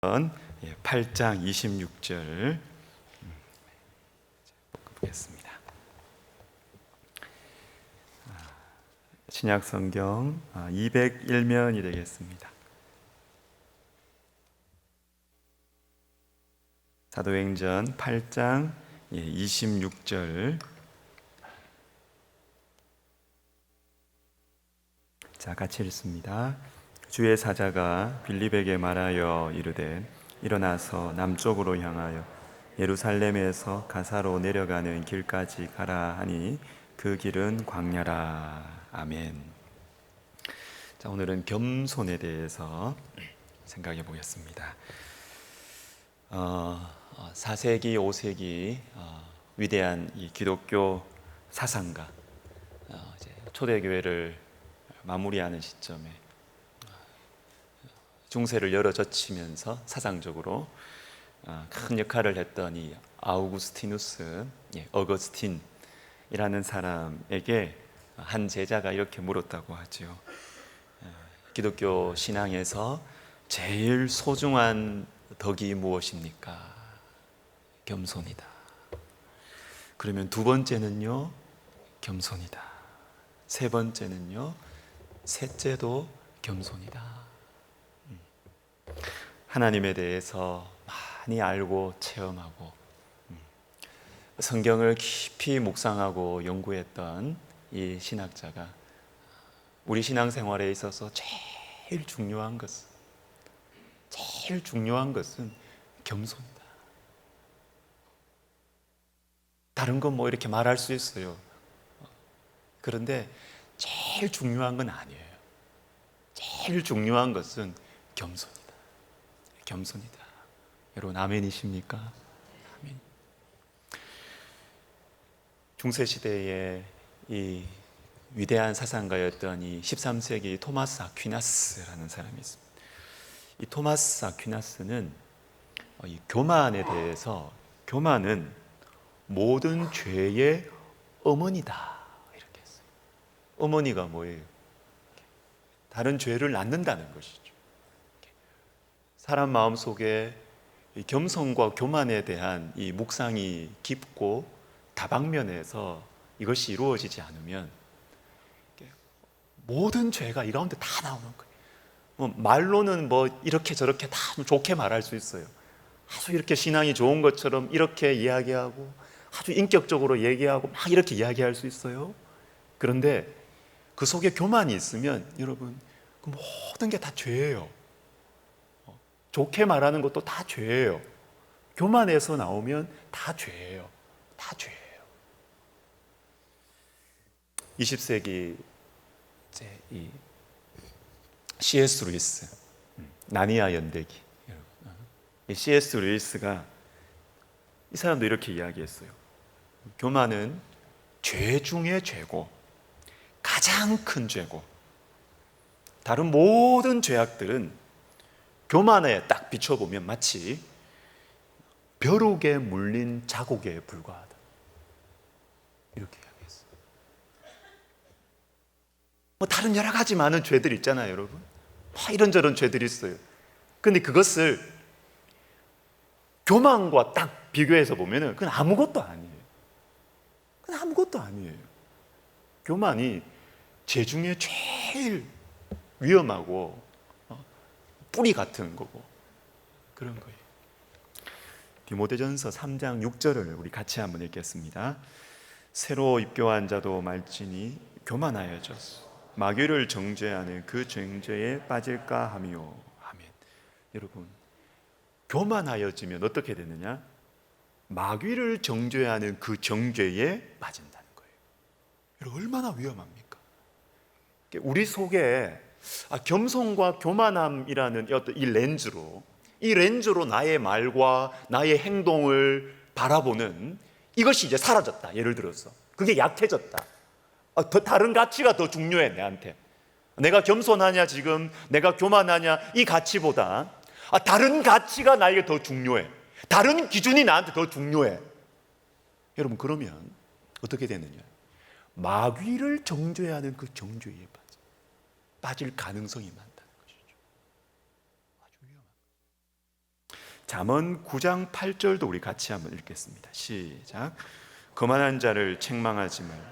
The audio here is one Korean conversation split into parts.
8장 26절 보겠습니다. 신약성경 201면이 되겠습니다. 사도행전 8장 26절. 자, 같이 읽습니다. 주의 사자가 빌립에게 말하여 이르되 일어나서 남쪽으로 향하여 예루살렘에서 가사로 내려가는 길까지 가라 하니 그 길은 광야라. 아멘. 자, 오늘은 겸손에 대해서 생각해 보겠습니다. 4세기, 5세기 위대한 이 기독교 사상가, 초대교회를 마무리하는 시점에 중세를 열어젖히면서 사상적으로 큰 역할을 했던 이 아우구스티누스, 어거스틴이라는 사람에게 한 제자가 이렇게 물었다고 하죠. 기독교 신앙에서 제일 소중한 덕이 무엇입니까? 겸손이다. 그러면 두 번째는요, 겸손이다. 세 번째는요, 셋째도 겸손이다. 하나님에 대해서 많이 알고 체험하고 성경을 깊이 묵상하고 연구했던 이 신학자가 우리 신앙생활에 있어서 제일 중요한 것은 겸손이다. 다른 건 뭐 이렇게 말할 수 있어요. 그런데 제일 중요한 건 아니에요. 제일 중요한 것은 겸손이다. 겸손이다. 여러분 아멘이십니까? 아멘. 중세시대에 이 위대한 사상가였던 이 13세기 토마스 아퀴나스라는 사람이 있습니다. 이 토마스 아퀴나스는 이 교만에 대해서, 교만은 모든 죄의 어머니다 이렇게 했어요. 어머니가 뭐예요? 다른 죄를 낳는다는 것이죠. 사람 마음속에 겸손과 교만에 대한 이 묵상이 깊고 다방면에서 이것이 이루어지지 않으면 모든 죄가 이 가운데 다 나오는 거예요. 말로는 뭐 이렇게 저렇게 다 좋게 말할 수 있어요. 아주 이렇게 신앙이 좋은 것처럼 이렇게 이야기하고 아주 인격적으로 얘기하고 막 이렇게 이야기할 수 있어요. 그런데 그 속에 교만이 있으면 여러분 그 모든 게 다 죄예요. 좋게 말하는 것도 다 죄예요. 교만에서 나오면 다 죄예요. 다 죄예요. 20세기 이 C.S. 루이스, 나니아 연대기. 이 C.S. 루이스가 이 사람도 이렇게 이야기했어요. 교만은 죄 중에 죄고 가장 큰 죄고 다른 모든 죄악들은 교만에 딱 비춰보면 마치 벼룩에 물린 자국에 불과하다. 이렇게 이야기했어요. 뭐 다른 여러 가지 많은 죄들 있잖아요, 여러분. 이런저런 죄들이 있어요. 근데 그것을 교만과 딱 비교해서 보면은 그건 아무것도 아니에요. 그건 아무것도 아니에요. 교만이 죄 중에 제일 위험하고 뿌리 같은 거고 그런 거예요. 디모데전서 3장 6절을 우리 같이 한번 읽겠습니다. 새로 입교한 자도 말지니 교만하여졌어 마귀를 정죄하는 그 정죄에 빠질까 하며. 아멘. 여러분 교만하여지면 어떻게 되느냐? 마귀를 정죄하는 그 정죄에 빠진다는 거예요. 여러분 얼마나 위험합니까? 우리 속에 겸손과 교만함이라는 어떤 이 렌즈로 나의 말과 나의 행동을 바라보는 이것이 이제 사라졌다. 예를 들어서 그게 약해졌다. 다른 가치가 더 중요해. 내한테 내가 겸손하냐 지금 내가 교만하냐 이 가치보다 다른 가치가 나에게 더 중요해. 다른 기준이 나한테 더 중요해. 여러분 그러면 어떻게 되느냐? 마귀를 정죄하는 그 정죄에 빠질 가능성이 많다는 것이죠. 아주 위험한. 잠언 9장 8절도 우리 같이 한번 읽겠습니다. 시작. 거만한 자를 책망하지 말라.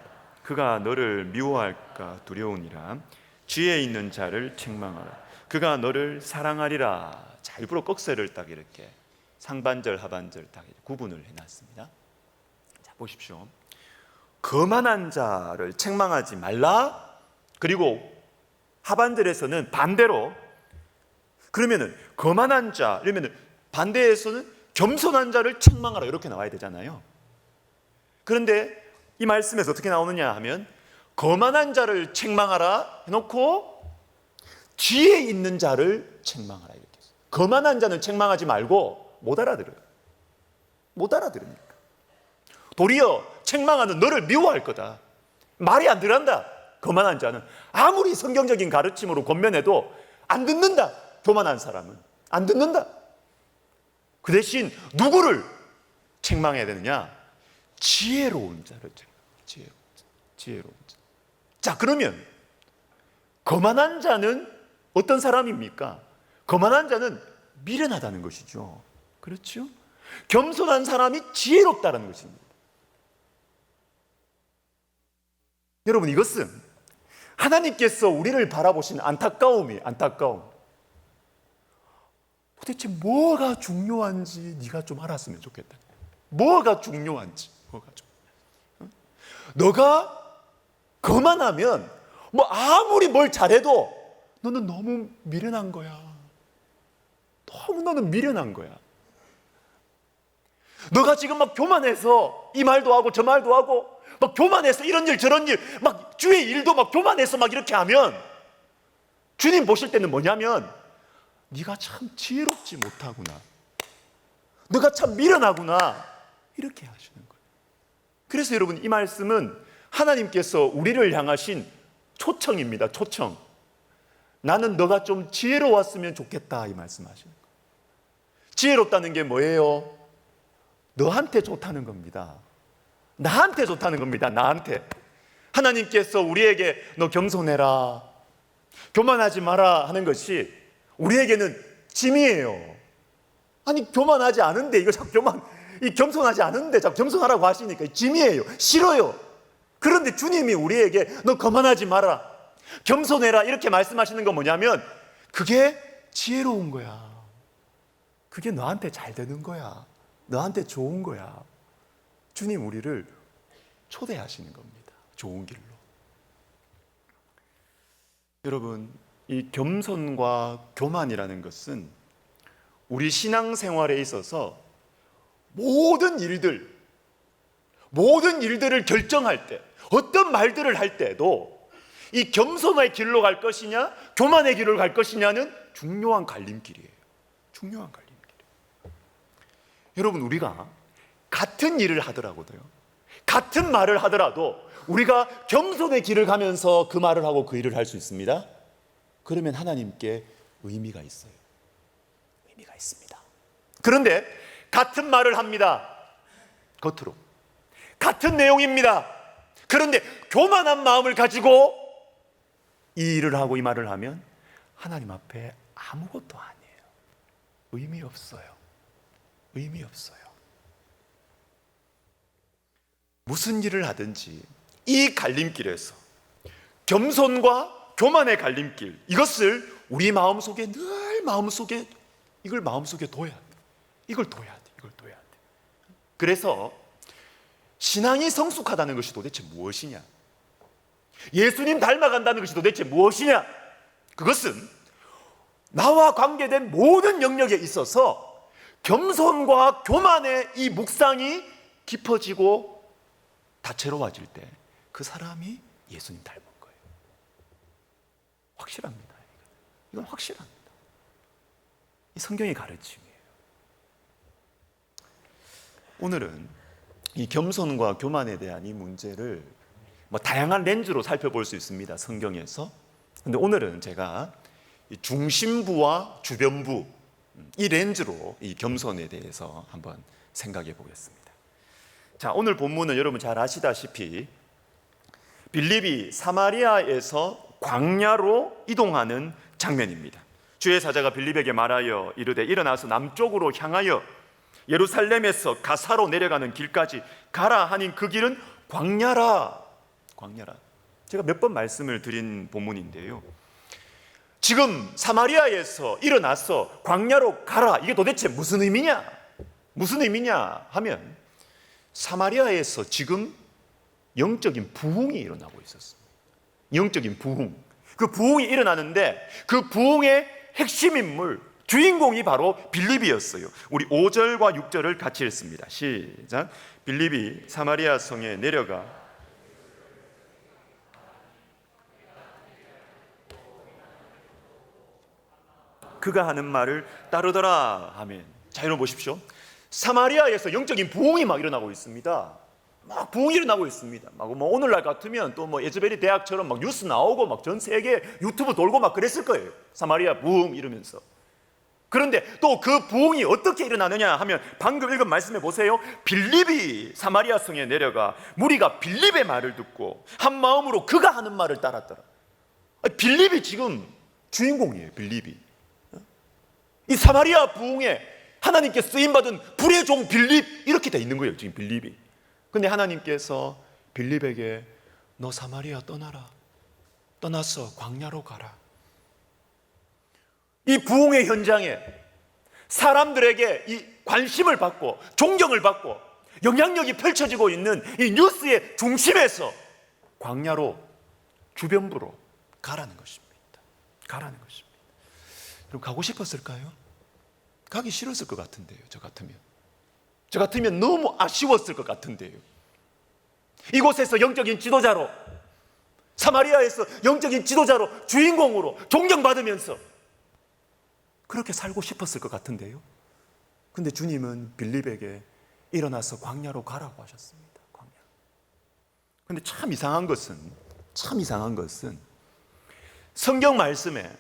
그가 너를 미워할까 두려우니라. 지혜 있는 자를 책망하라. 그가 너를 사랑하리라. 자, 일부러 꺽쇠를 딱 이렇게 상반절 하반절 딱 구분을 해놨습니다. 자, 보십시오. 거만한 자를 책망하지 말라. 그리고 하반절에서는 반대로, 그러면은 거만한 자, 이러면은 반대에서는 겸손한 자를 책망하라 이렇게 나와야 되잖아요. 그런데 이 말씀에서 어떻게 나오느냐 하면 거만한 자를 책망하라 해놓고 지혜 있는 자를 책망하라 이렇게 했어요. 거만한 자는 책망하지 말고 못 알아들어요. 못 알아들으니까. 도리어 책망하는 너를 미워할 거다. 말이 안 들어간다. 거만한 자는 아무리 성경적인 가르침으로 권면해도 안 듣는다. 교만한 사람은 안 듣는다. 그 대신 누구를 책망해야 되느냐? 지혜로운 자를 책망해야. 지혜로운 자. 자, 그러면 거만한 자는 어떤 사람입니까? 거만한 자는 미련하다는 것이죠. 그렇죠? 겸손한 사람이 지혜롭다는 것입니다. 여러분, 이것은 하나님께서 우리를 바라보신 안타까움. 도대체 뭐가 중요한지 네가 좀 알았으면 좋겠다. 뭐가 중요한지. 너가 거만하면 뭐 아무리 뭘 잘해도 너는 너무 미련한 거야. 너무 너는 미련한 거야. 너가 지금 막 교만해서 이 말도 하고 저 말도 하고 막 교만해서 이런 일 저런 일 막 주의 일도 막 교만해서 막 이렇게 하면 주님 보실 때는 뭐냐면 네가 참 지혜롭지 못하구나. 너가 참 미련하구나. 이렇게 하시는 거예요. 그래서 여러분, 이 말씀은 하나님께서 우리를 향하신 초청입니다. 초청. 나는 너가 좀 지혜로웠으면 좋겠다 이 말씀하시는 거예요. 지혜롭다는 게 뭐예요? 너한테 좋다는 겁니다. 나한테 좋다는 겁니다. 나한테. 하나님께서 우리에게 너 겸손해라, 교만하지 마라 하는 것이 우리에게는 짐이에요. 아니, 교만하지 않은데 이거 자꾸 겸손하지 않은데 자꾸 겸손하라고 하시니까 짐이에요. 싫어요. 그런데 주님이 우리에게 너 거만하지 마라, 겸손해라 이렇게 말씀하시는 건 뭐냐면 그게 지혜로운 거야. 그게 너한테 잘 되는 거야. 너한테 좋은 거야. 주님 우리를 초대하시는 겁니다. 좋은 길로. 여러분, 이 겸손과 교만이라는 것은 우리 신앙생활에 있어서 모든 일들을 결정할 때, 어떤 말들을 할 때도 이 겸손의 길로 갈 것이냐 교만의 길로 갈 것이냐는 중요한 갈림길이에요. 중요한 갈림길. 여러분, 우리가 같은 일을 하더라도요, 같은 말을 하더라도 우리가 겸손의 길을 가면서 그 말을 하고 그 일을 할 수 있습니다. 그러면 하나님께 의미가 있어요. 의미가 있습니다. 그런데 같은 말을 합니다. 겉으로 같은 내용입니다. 그런데 교만한 마음을 가지고 이 일을 하고 이 말을 하면 하나님 앞에 아무것도 아니에요. 의미 없어요. 의미 없어요. 무슨 일을 하든지 이 갈림길에서 겸손과 교만의 갈림길, 이것을 우리 마음속에 늘 마음속에 이걸 마음속에 둬야 돼. 이걸 둬야 돼. 그래서 신앙이 성숙하다는 것이 도대체 무엇이냐? 예수님 닮아간다는 것이 도대체 무엇이냐? 그것은 나와 관계된 모든 영역에 있어서 겸손과 교만의 이 묵상이 깊어지고 다채로워질 때 그 사람이 예수님 닮은 거예요. 확실합니다. 이건 확실합니다. 이 성경의 가르침이에요. 오늘은 이 겸손과 교만에 대한 이 문제를 다양한 렌즈로 살펴볼 수 있습니다. 성경에서. 근데 오늘은 제가 이 중심부와 주변부, 이 렌즈로 이 겸손에 대해서 한번 생각해 보겠습니다. 자, 오늘 본문은 여러분 잘 아시다시피 빌립이 사마리아에서 광야로 이동하는 장면입니다. 주의 사자가 빌립에게 말하여 이르되 일어나서 남쪽으로 향하여 예루살렘에서 가사로 내려가는 길까지 가라 하니 그 길은 광야라. 광야라. 제가 몇 번 말씀을 드린 본문인데요, 지금 사마리아에서 일어나서 광야로 가라, 이게 도대체 무슨 의미냐? 무슨 의미냐 하면 사마리아에서 지금 영적인 부흥이 일어나고 있었습니다. 영적인 부흥. 그 부흥이 일어나는데 그 부흥의 핵심 인물, 주인공이 바로 빌립이었어요. 우리 5절과 6절을 같이 읽습니다. 시작. 빌립이 사마리아 성에 내려가 그가 하는 말을 따르더라. 아멘. 자, 여러분 보십시오. 사마리아에서 영적인 부흥이 막 일어나고 있습니다. 막 부흥이 일어나고 있습니다. 막 뭐 오늘날 같으면 또 뭐 예즈베리 대학처럼 막 뉴스 나오고 막 전 세계 유튜브 돌고 막 그랬을 거예요. 사마리아 부흥 이러면서. 그런데 또 그 부흥이 어떻게 일어나느냐 하면 방금 읽은 말씀해 보세요. 빌립이 사마리아 성에 내려가 무리가 빌립의 말을 듣고 한 마음으로 그가 하는 말을 따랐더라. 빌립이 지금 주인공이에요. 빌립이. 이 사마리아 부흥에 하나님께 쓰임받은 불의 종 빌립, 이렇게 돼 있는 거예요. 지금 빌립이. 근데 하나님께서 빌립에게 너 사마리아 떠나라. 떠나서 광야로 가라. 이 부흥의 현장에 사람들에게 이 관심을 받고 존경을 받고 영향력이 펼쳐지고 있는 이 뉴스의 중심에서 광야로, 주변부로 가라는 것입니다. 가라는 것입니다. 여러분, 가고 싶었을까요? 가기 싫었을 것 같은데요. 저 같으면 너무 아쉬웠을 것 같은데요. 이곳에서 영적인 지도자로, 사마리아에서 영적인 지도자로, 주인공으로 존경받으면서 그렇게 살고 싶었을 것 같은데요. 근데 주님은 빌립에게 일어나서 광야로 가라고 하셨습니다. 광야. 근데 참 이상한 것은 성경 말씀에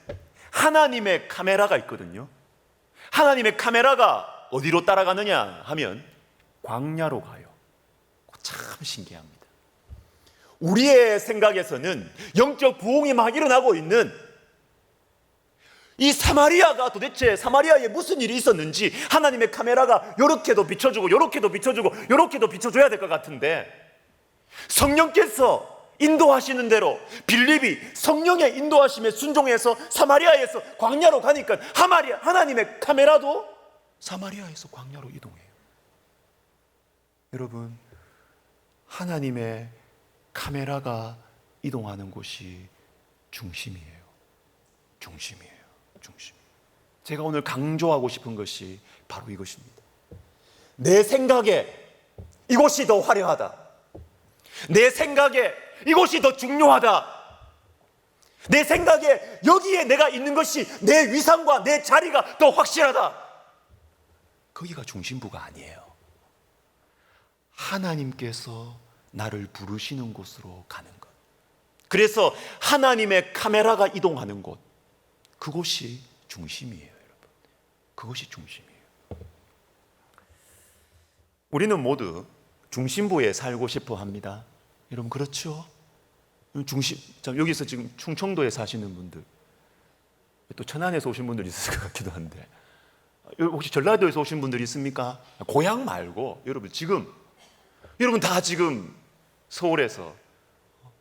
하나님의 카메라가 있거든요. 하나님의 카메라가 어디로 따라가느냐 하면 광야로 가요. 참 신기합니다. 우리의 생각에서는 영적 부흥이 막 일어나고 있는 이 사마리아가 도대체 사마리아에 무슨 일이 있었는지 하나님의 카메라가 요렇게도 비춰주고 요렇게도 비춰주고 요렇게도 비춰줘야 될 것 같은데, 성령께서 인도하시는 대로 빌립이 성령의 인도하심에 순종해서 사마리아에서 광야로 가니까 하나님의 카메라도 사마리아에서 광야로 이동해요. 여러분, 하나님의 카메라가 이동하는 곳이 중심이에요. 중심이에요. 제가 오늘 강조하고 싶은 것이 바로 이것입니다. 내 생각에 이곳이 더 화려하다. 내 생각에 이곳이 더 중요하다. 내 생각에 여기에 내가 있는 것이 내 위상과 내 자리가 더 확실하다. 거기가 중심부가 아니에요. 하나님께서 나를 부르시는 곳으로 가는 것. 그래서 하나님의 카메라가 이동하는 곳, 그곳이 중심이에요, 여러분. 그것이 중심이에요. 우리는 모두 중심부에 살고 싶어 합니다. 여러분, 그렇죠? 여기서 지금 충청도에 사시는 분들, 또 천안에서 오신 분들이 있을 것 같기도 한데, 혹시 전라도에서 오신 분들이 있습니까? 고향 말고 여러분 다 지금 서울에서,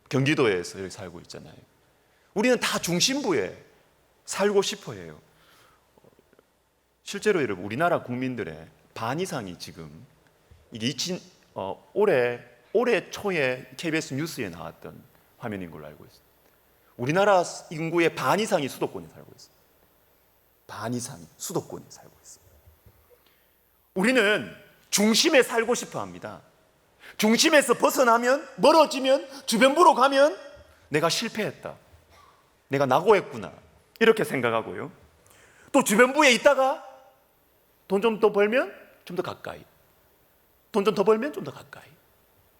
경기도에서 여기 살고 있잖아요. 우리는 다 중심부에 살고 싶어 해요. 실제로 여러분, 우리나라 국민들의 반 이상이 지금 이게 올해 초에 KBS 뉴스에 나왔던 화면인 걸로 알고 있습니다. 우리나라 인구의 반 이상이 수도권에 살고 있습니다. 반 이상이 수도권에 살고 있습니다. 우리는 중심에 살고 싶어 합니다. 중심에서 벗어나면, 멀어지면, 주변부로 가면 내가 실패했다, 내가 낙오했구나, 이렇게 생각하고요. 또 주변부에 있다가 돈 좀 더 벌면 좀 더 가까이, 돈 좀 더 벌면 좀 더 가까이,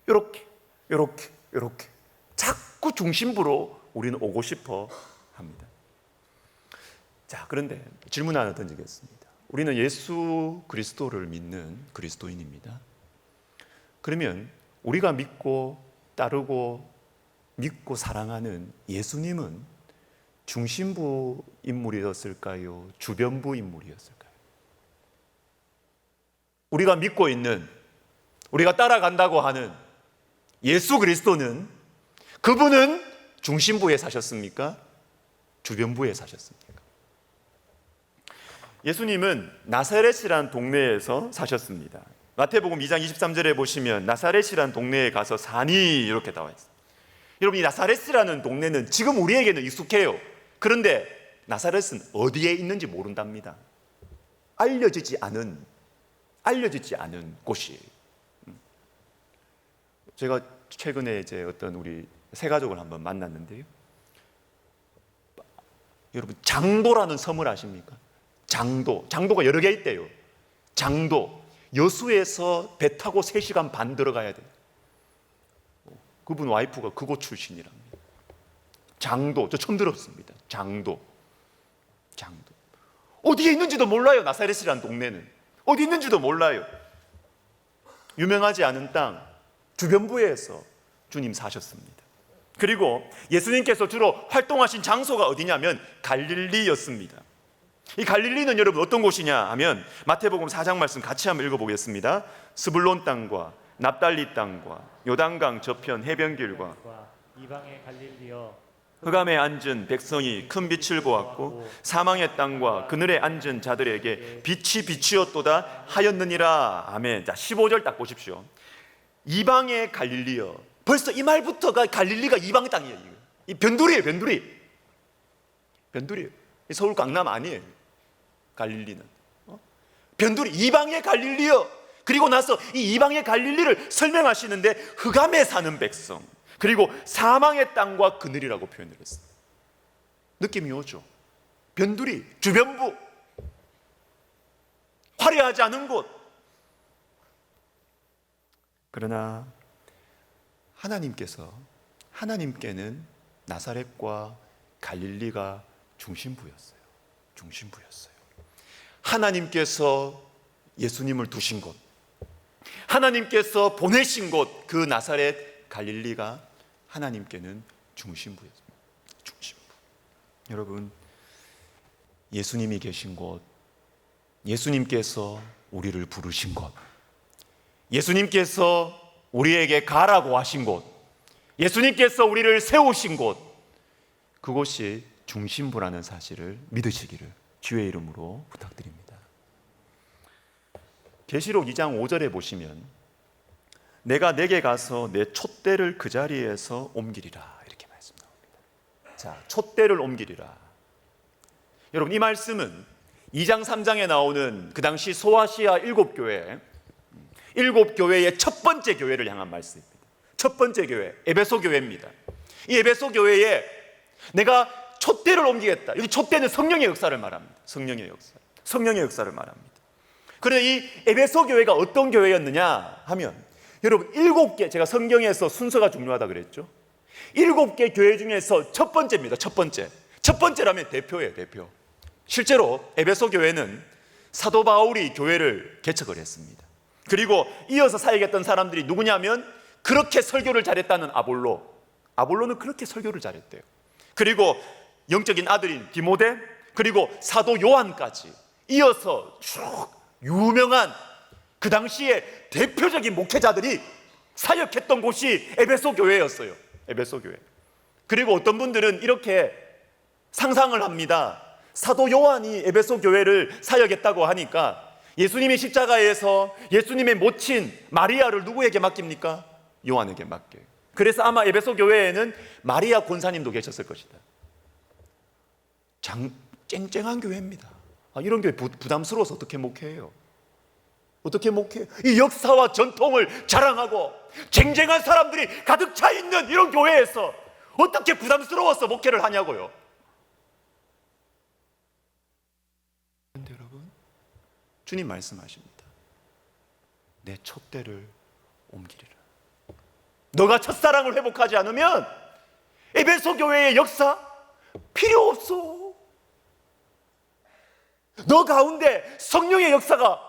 이렇게 자꾸 중심부로 우리는 오고 싶어 합니다. 자, 그런데 질문 하나 던지겠습니다. 우리는 예수 그리스도를 믿는 그리스도인입니다. 그러면 우리가 믿고 따르고 믿고 사랑하는 예수님은 중심부 인물이었을까요? 주변부 인물이었을까요? 우리가 믿고 있는, 우리가 따라간다고 하는 예수 그리스도는, 그분은 중심부에 사셨습니까? 주변부에 사셨습니까? 예수님은 나사렛이라는 동네에서 사셨습니다. 마태복음 2장 23절에 보시면 나사렛이라는 동네에 가서 사니 이렇게 나와 있습니다. 여러분, 이 나사렛이라는 동네는 지금 우리에게는 익숙해요. 그런데 나사렛은 어디에 있는지 모른답니다. 알려지지 않은 곳이. 제가 최근에 이제 어떤 우리 새 가족을 한번 만났는데요. 여러분, 장도라는 섬을 아십니까? 장도가 여러 개 있대요. 장도, 여수에서 배 타고 3시간 반 들어가야 돼요. 그분 와이프가 그곳 출신이랍니다. 장도, 저 처음 들었습니다. 장도. 어디에 있는지도 몰라요. 나사렛이라는 동네는 어디 있는지도 몰라요. 유명하지 않은 땅 주변부에서 주님 사셨습니다. 그리고 예수님께서 주로 활동하신 장소가 어디냐면 갈릴리였습니다. 이 갈릴리는 여러분 어떤 곳이냐 하면 마태복음 4장 말씀 같이 한번 읽어보겠습니다. 스불론 땅과 납달리 땅과 요단강 저편 해변길과 이방의 갈릴리여, 흑암에 앉은 백성이 큰 빛을 보았고 사망의 땅과 그늘에 앉은 자들에게 빛이 비추었도다 하였느니라. 아멘. 자, 15절 딱 보십시오. 이방의 갈릴리여. 벌써 이 말부터가 갈릴리가 이방 땅이에요. 이 변두리예요. 변두리예요. 서울 강남 아니에요. 갈릴리는 변두리, 이방의 갈릴리여. 그리고 나서 이 이방의 갈릴리를 설명하시는데 흑암에 사는 백성, 그리고 사망의 땅과 그늘이라고 표현을 했어요. 느낌이 오죠? 변두리, 주변부, 화려하지 않은 곳. 그러나 하나님께는 나사렛과 갈릴리가 중심부였어요. 하나님께서 예수님을 두신 곳, 하나님께서 보내신 곳, 그 나사렛 갈릴리가 하나님께는 중심부였습니다. 여러분, 예수님이 계신 곳, 예수님께서 우리를 부르신 곳, 예수님께서 우리에게 가라고 하신 곳, 예수님께서 우리를 세우신 곳, 그곳이 중심부라는 사실을 믿으시기를 주의 이름으로 부탁드립니다. 계시록 2장 5절에 보시면 내가 내게 가서 내 촛대를 그 자리에서 옮기리라 이렇게 말씀 나옵니다. 자, 촛대를 옮기리라. 여러분, 이 말씀은 2장 3장에 나오는 그 당시 소아시아 7교회의 첫 번째 교회를 향한 말씀입니다. 첫 번째 교회, 에베소 교회입니다. 이 에베소 교회에 내가 촛대를 옮기겠다. 여기 촛대는 성령의 역사를 말합니다. 성령의 역사를 말합니다. 그런데 이 에베소 교회가 어떤 교회였느냐 하면, 여러분 7개, 제가 성경에서 순서가 중요하다 그랬죠. 7개 교회 중에서 첫 번째입니다. 첫 번째라면 대표예요. 대표. 실제로 에베소 교회는 사도 바울이 교회를 개척을 했습니다. 그리고 이어서 사역했던 사람들이 누구냐면, 그렇게 설교를 잘했다는 아볼로는 그렇게 설교를 잘했대요. 그리고 영적인 아들인 디모데, 그리고 사도 요한까지 이어서 쭉 유명한 그 당시에 대표적인 목회자들이 사역했던 곳이 에베소 교회였어요. 에베소 교회. 그리고 어떤 분들은 이렇게 상상을 합니다. 사도 요한이 에베소 교회를 사역했다고 하니까 예수님이 십자가에서 예수님의 모친 마리아를 누구에게 맡깁니까? 요한에게 맡겨요. 그래서 아마 에베소 교회에는 마리아 권사님도 계셨을 것이다. 쨍쨍한 교회입니다. 이런 교회 부담스러워서 어떻게 목회해요? 이 역사와 전통을 자랑하고 쟁쟁한 사람들이 가득 차 있는 이런 교회에서 어떻게 부담스러워서 목회를 하냐고요. 그런데 여러분, 주님 말씀하십니다. 내 촛대를 옮기리라. 너가 첫사랑을 회복하지 않으면 에베소 교회의 역사 필요 없어. 너 가운데 성령의 역사가,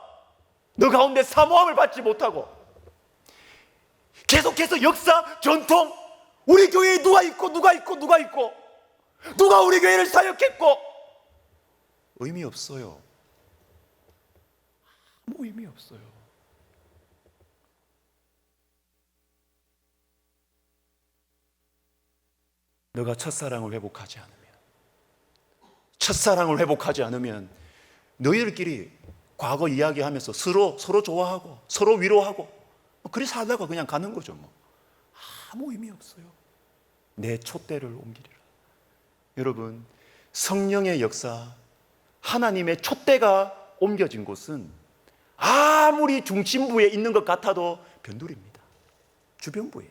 너 가운데 사모함을 받지 못하고 계속해서 역사, 전통, 우리 교회에 누가 있고 누가 우리 교회를 사역했고? 의미 없어요. 아무 의미 없어요. 너가 첫사랑을 회복하지 않으면 너희들끼리 과거 이야기하면서 서로 좋아하고 서로 위로하고 그래 살다가 그냥 가는 거죠. 아무 의미 없어요. 내 촛대를 옮기리라. 여러분, 성령의 역사, 하나님의 촛대가 옮겨진 곳은 아무리 중심부에 있는 것 같아도 변두리입니다. 주변부예요.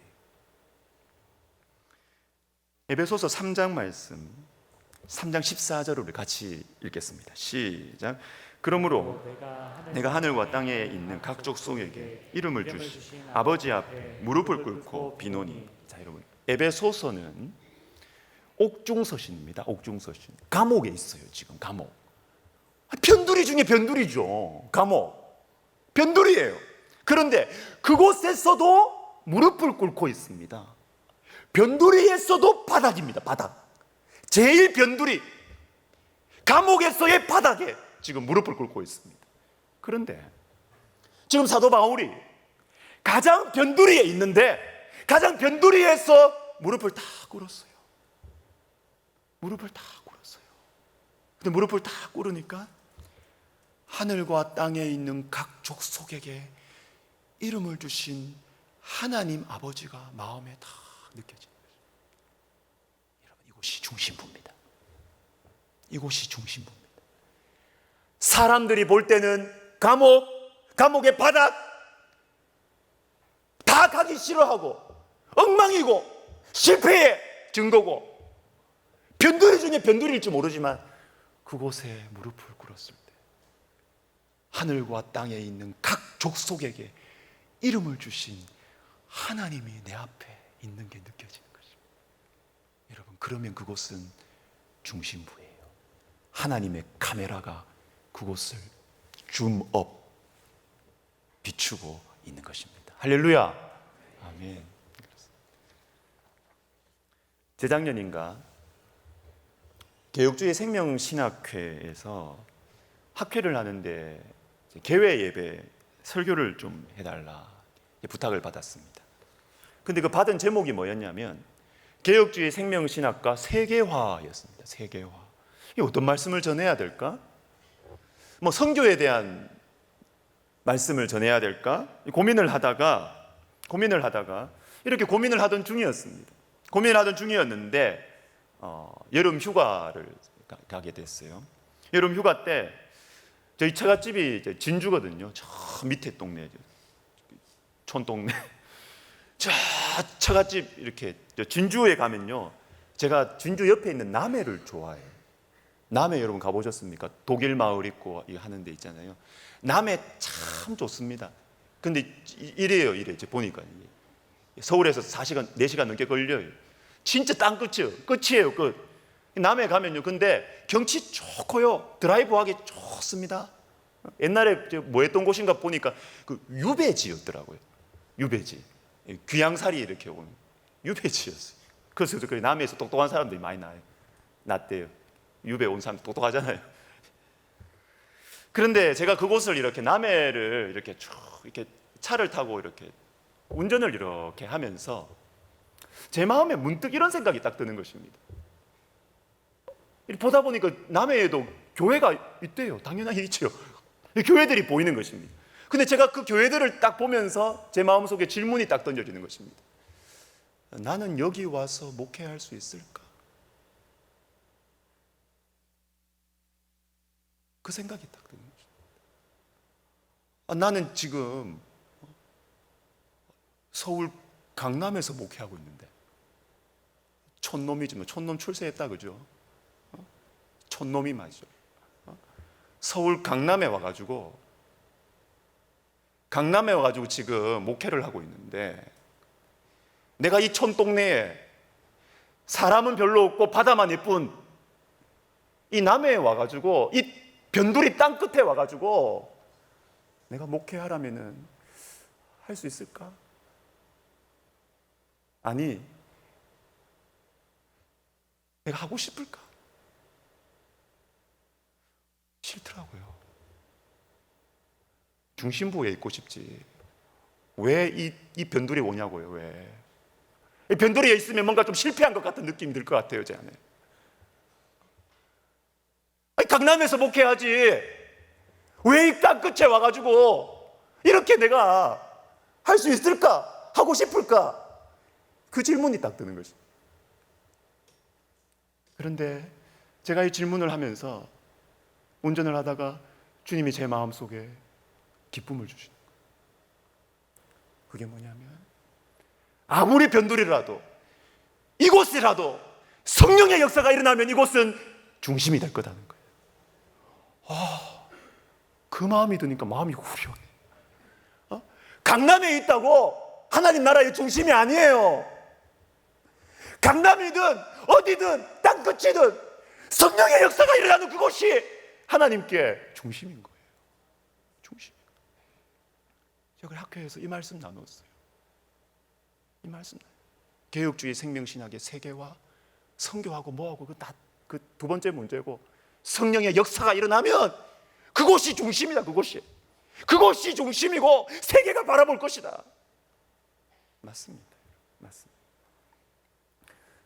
에베소서 3장 말씀 3장 14절을 우리 같이 읽겠습니다. 시작. 그러므로 내가 하늘과 땅에 있는 각 족속에게 이름을 주신 아버지 앞에 무릎을 꿇고 비노니. 자, 여러분, 에베소서는 옥중서신입니다. 옥중서신. 감옥에 있어요. 지금 감옥. 변두리 중에 변두리죠. 감옥. 변두리예요. 그런데 그곳에서도 무릎을 꿇고 있습니다. 변두리에서도 바닥입니다. 바닥. 제일 변두리, 감옥에서의 바닥에 지금 무릎을 꿇고 있습니다. 그런데 지금 사도 바울이 가장 변두리에 있는데 가장 변두리에서 무릎을 다 꿇었어요. 무릎을 다 꿇었어요. 근데 무릎을 다 꿇으니까 하늘과 땅에 있는 각 족속에게 이름을 주신 하나님 아버지가 마음에 다 느껴집니다. 여러분, 이곳이 중심부입니다. 이곳이 중심부입니다. 사람들이 볼 때는 감옥의 바닥 다 가기 싫어하고 엉망이고 실패의 증거고 변두리 중에 변두리일지 모르지만 그곳에 무릎을 꿇었을 때 하늘과 땅에 있는 각 족속에게 이름을 주신 하나님이 내 앞에 있는 게 느껴지는 것입니다. 여러분, 그러면 그곳은 중심부예요. 하나님의 카메라가 그곳을 줌업 비추고 있는 것입니다. 할렐루야. 아멘. 재작년인가 개혁주의 생명신학회에서 학회를 하는데 개회 예배 설교를 좀 해달라 부탁을 받았습니다. 근데 그 받은 제목이 뭐였냐면 개혁주의 생명신학과 세계화였습니다. 세계화. 이게 어떤 말씀을 전해야 될까? 선교에 대한 말씀을 전해야 될까? 고민을 하다가 이렇게 고민을 하던 중이었습니다. 고민하던 중이었는데 여름 휴가를 가게 됐어요. 여름 휴가 때 저희 처갓집이 진주거든요. 저 밑에 동네, 촌동네. 저 처갓집 이렇게 진주에 가면요, 제가 진주 옆에 있는 남해를 좋아해요. 남해 여러분 가보셨습니까? 독일 마을 있고 하는 데 있잖아요. 남해 참 좋습니다. 근데 이래 보니까 서울에서 4시간, 4시간 넘게 걸려요. 진짜 끝이에요. 끝. 남해 가면요, 근데 경치 좋고요, 드라이브하기 좋습니다. 옛날에 뭐 했던 곳인가 보니까 그 유배지였더라고요. 유배지. 귀양살이 이렇게 오는 유배지였어요. 그래서 남해에서 똑똑한 사람들이 많이 났대요. 유배 온 사람 똑똑하잖아요. 그런데 제가 그곳을 이렇게 남해를 이렇게 쭉 이렇게 차를 타고 이렇게 운전을 이렇게 하면서 제 마음에 문득 이런 생각이 딱 드는 것입니다. 보다 보니까 남해에도 교회가 있대요. 당연하게 있죠. 교회들이 보이는 것입니다. 근데 제가 그 교회들을 딱 보면서 제 마음속에 질문이 딱 던져지는 것입니다. 나는 여기 와서 목회할 수 있을까? 그 생각이 딱 드는 거죠. 나는 지금 서울 강남에서 목회하고 있는데 촌놈이지 뭐. 촌놈 출세했다, 그죠? 촌놈이 맞죠. 서울 강남에 와가지고 지금 목회를 하고 있는데 내가 이 촌동네에 사람은 별로 없고 바다만 예쁜 이 남해에 와가지고 이 변두리 땅 끝에 와가지고 내가 목회하라면은 할 수 있을까? 아니, 내가 하고 싶을까? 싫더라고요. 중심부에 있고 싶지. 왜 이 변두리 오냐고요. 왜? 이 변두리에 있으면 뭔가 좀 실패한 것 같은 느낌이 들 것 같아요, 제 안에. 아니, 강남에서 목회하지. 왜 이 땅 끝에 와가지고 이렇게 내가 할 수 있을까? 하고 싶을까? 그 질문이 딱 드는 것이. 그런데 제가 이 질문을 하면서 운전을 하다가 주님이 제 마음속에 기쁨을 주시는 거예요. 그게 뭐냐면 아무리 변두리라도 이곳이라도 성령의 역사가 일어나면 이곳은 중심이 될 거다는 거예요. 그 마음이 드니까 마음이 후련해. 강남에 있다고 하나님 나라의 중심이 아니에요. 강남이든 어디든 땅끝이든 성령의 역사가 일어나는 그곳이 하나님께 중심인 거예요. 중심. 제가 학교에서 이 말씀 나눴어요. 이 말씀. 개혁주의 생명신학의 세계와 성교하고 뭐하고 그 두 번째 문제고, 성령의 역사가 일어나면 그곳이 중심이다. 그곳이 중심이고 세계가 바라볼 것이다. 맞습니다.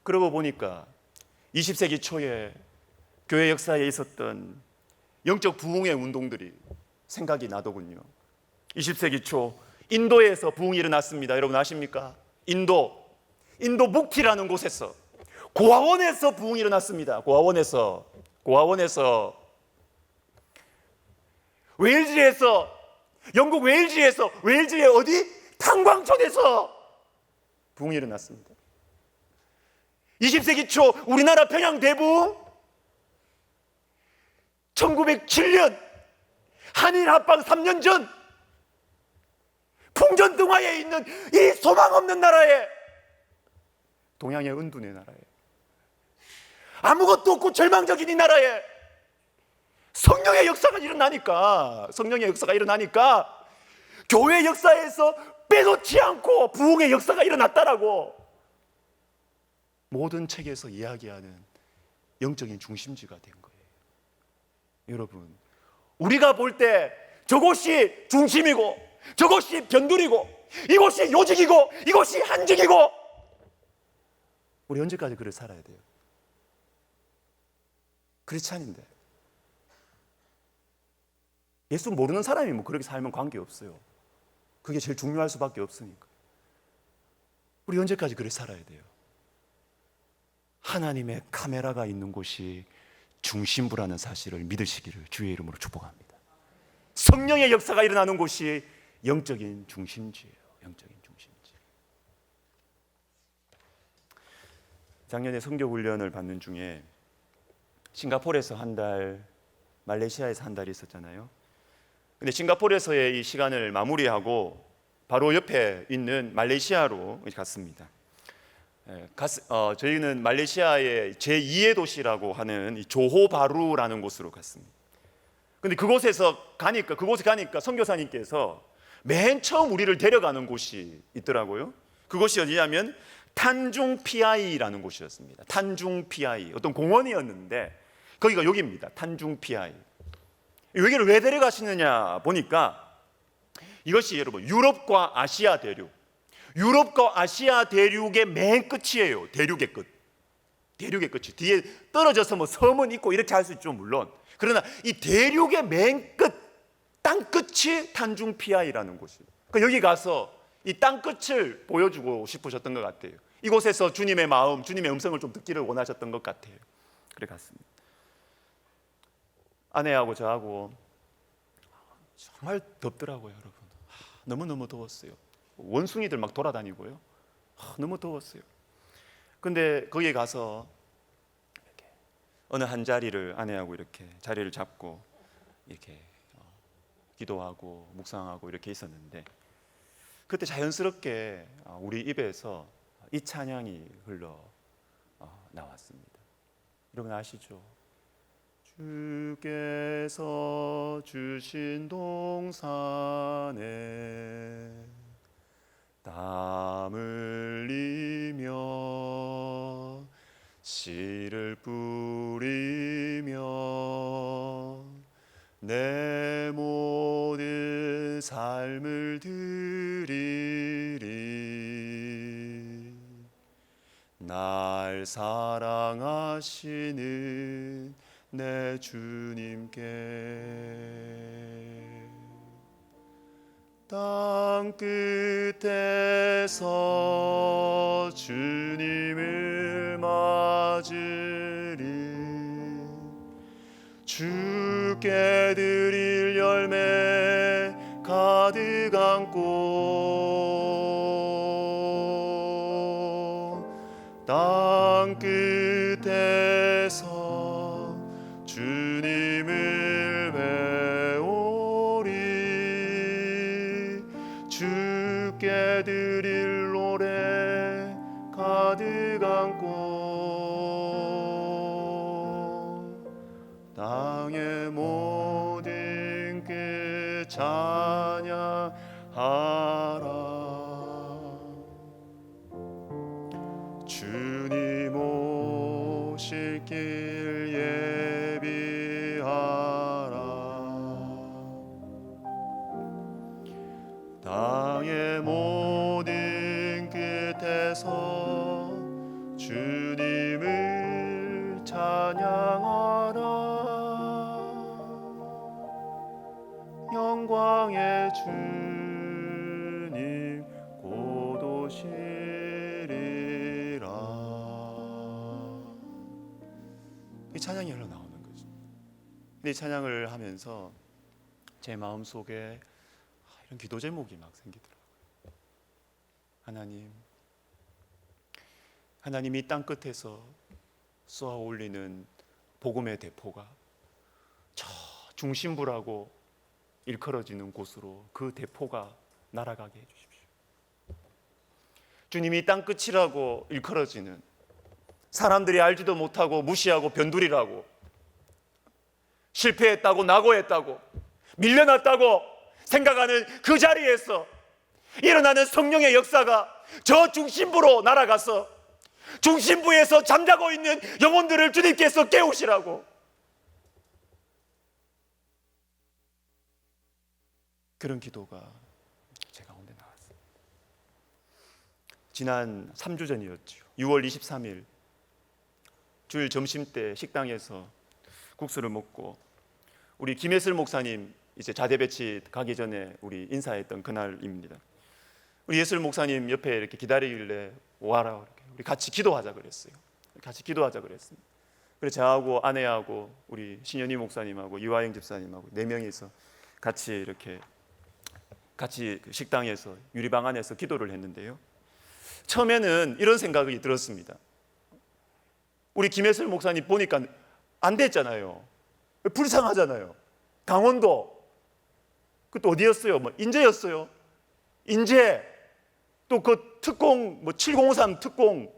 그러고 보니까 20세기 초에 교회 역사에 있었던 영적 부흥의 운동들이 생각이 나더군요. 20세기 초 인도에서 부흥이 일어났습니다. 여러분 아십니까? 인도 묵티라는 곳에서, 고아원에서 부흥이 일어났습니다. 고아원에서 영국 웨일즈의 어디? 탄광촌에서 부흥이 일어났습니다. 20세기 초 우리나라 평양 대부흥, 1907년 한일 합방 3년 전 풍전등화에 있는 이 소망 없는 나라에, 동양의 은둔의 나라에, 아무것도 없고 절망적인 이 나라에 성령의 역사가 일어나니까 교회 역사에서 빼놓지 않고 부흥의 역사가 일어났다라고 모든 책에서 이야기하는 영적인 중심지가 된 거예요. 여러분, 우리가 볼 때 저곳이 중심이고 저곳이 변두리고 이곳이 요직이고 이곳이 한직이고, 우리 언제까지 그를 살아야 돼요? 크리스찬인데 예수 모르는 사람이 뭐 그렇게 살면 관계없어요. 그게 제일 중요할 수밖에 없으니까. 우리 언제까지 그렇게 살아야 돼요? 하나님의 카메라가 있는 곳이 중심부라는 사실을 믿으시기를 주의 이름으로 축복합니다. 성령의 역사가 일어나는 곳이 영적인 중심지예요. 영적인 중심지. 작년에 선교 훈련을 받는 중에 싱가포르에서 한 달, 말레이시아에서 한 달이 있었잖아요. 근데 싱가포르에서의 이 시간을 마무리하고 바로 옆에 있는 말레이시아로 갔습니다. 저희는 말레이시아의 제2의 도시라고 하는 이 조호바루라는 곳으로 갔습니다. 근데 그곳에 가니까 선교사님께서 맨 처음 우리를 데려가는 곳이 있더라고요. 그곳이 어디냐면 탄중피아이라는 곳이었습니다. 탄중피아이, 어떤 공원이었는데 거기가 여기입니다. 탄중피아이. 여기를 왜 데려가시느냐 보니까 이것이 여러분 유럽과 아시아 대륙의 맨 끝이에요. 대륙의 끝이. 뒤에 떨어져서 뭐 섬은 있고 이렇게 할 수 있죠, 물론. 그러나 이 대륙의 맨 끝, 땅 끝이 탄중피아이라는 곳이에요. 그러니까 여기 가서 이 땅 끝을 보여주고 싶으셨던 것 같아요. 이곳에서 주님의 마음, 주님의 음성을 좀 듣기를 원하셨던 것 같아요. 그래 갔습니다. 아내하고 저하고 정말 덥더라고요, 여러분. 너무너무 더웠어요. 원숭이들 막 돌아다니고요. 너무 더웠어요. 근데 거기에 가서 이렇게 어느 한 자리를 아내하고 이렇게 자리를 잡고 이렇게 기도하고 묵상하고 이렇게 있었는데, 그때 자연스럽게 우리 입에서 이 찬양이 흘러 나왔습니다. 여러분 아시죠? 주께서 주신 동산에 땀 흘리며 씨를 뿌리며 내 모든 삶을 드리리. 날 사랑하시는 내 주님께 땅 끝에서 주님을 맞으리. 주께 드릴 열매 가득 안고 땅 끝에서 주님을 배우리. 주께 드릴 노래 가득 안고 땅의 모든 끝 찬양하라. 주님 오실 길 예비하라. 땅의 모든 끝에서 주님을 찬양하라. 영광의 주님 곧 오시리라. 이 찬양이 흘러나오는 거죠. 근데 이 찬양을 하면서 제 마음속에 이런 기도 제목이 막 생기더라고요. 하나님이 땅 끝에서 쏘아 올리는 복음의 대포가 저 중심부라고 일컬어지는 곳으로 그 대포가 날아가게 해주십시오. 주님이 땅 끝이라고 일컬어지는, 사람들이 알지도 못하고 무시하고 변두리라고, 실패했다고 낙오했다고 밀려났다고 생각하는 그 자리에서 일어나는 성령의 역사가 저 중심부로 날아가서 중심부에서 잠자고 있는 영혼들을 주님께서 깨우시라고, 그런 기도가 제 가운데 나왔어요. 지난 3주 전이었죠. 6월 23일 주일 점심 때 식당에서 국수를 먹고 우리 김예슬 목사님 이제 자대 배치 가기 전에 우리 인사했던 그날입니다. 우리 예슬 목사님 옆에 이렇게 기다리길래 와라, 이렇게 우리 같이 기도하자 그랬어요. 같이 기도하자 그랬습니다. 그래서 저하고 아내하고 우리 신현희 목사님하고 이화영 집사님하고 4명이서 같이 이렇게 같이 식당에서 유리방 안에서 기도를 했는데요. 처음에는 이런 생각이 들었습니다. 우리 김혜슬 목사님 보니까 안 됐잖아요. 불쌍하잖아요. 강원도 그것도 어디였어요? 인제였어요. 인제 또 그 특공 7053 특공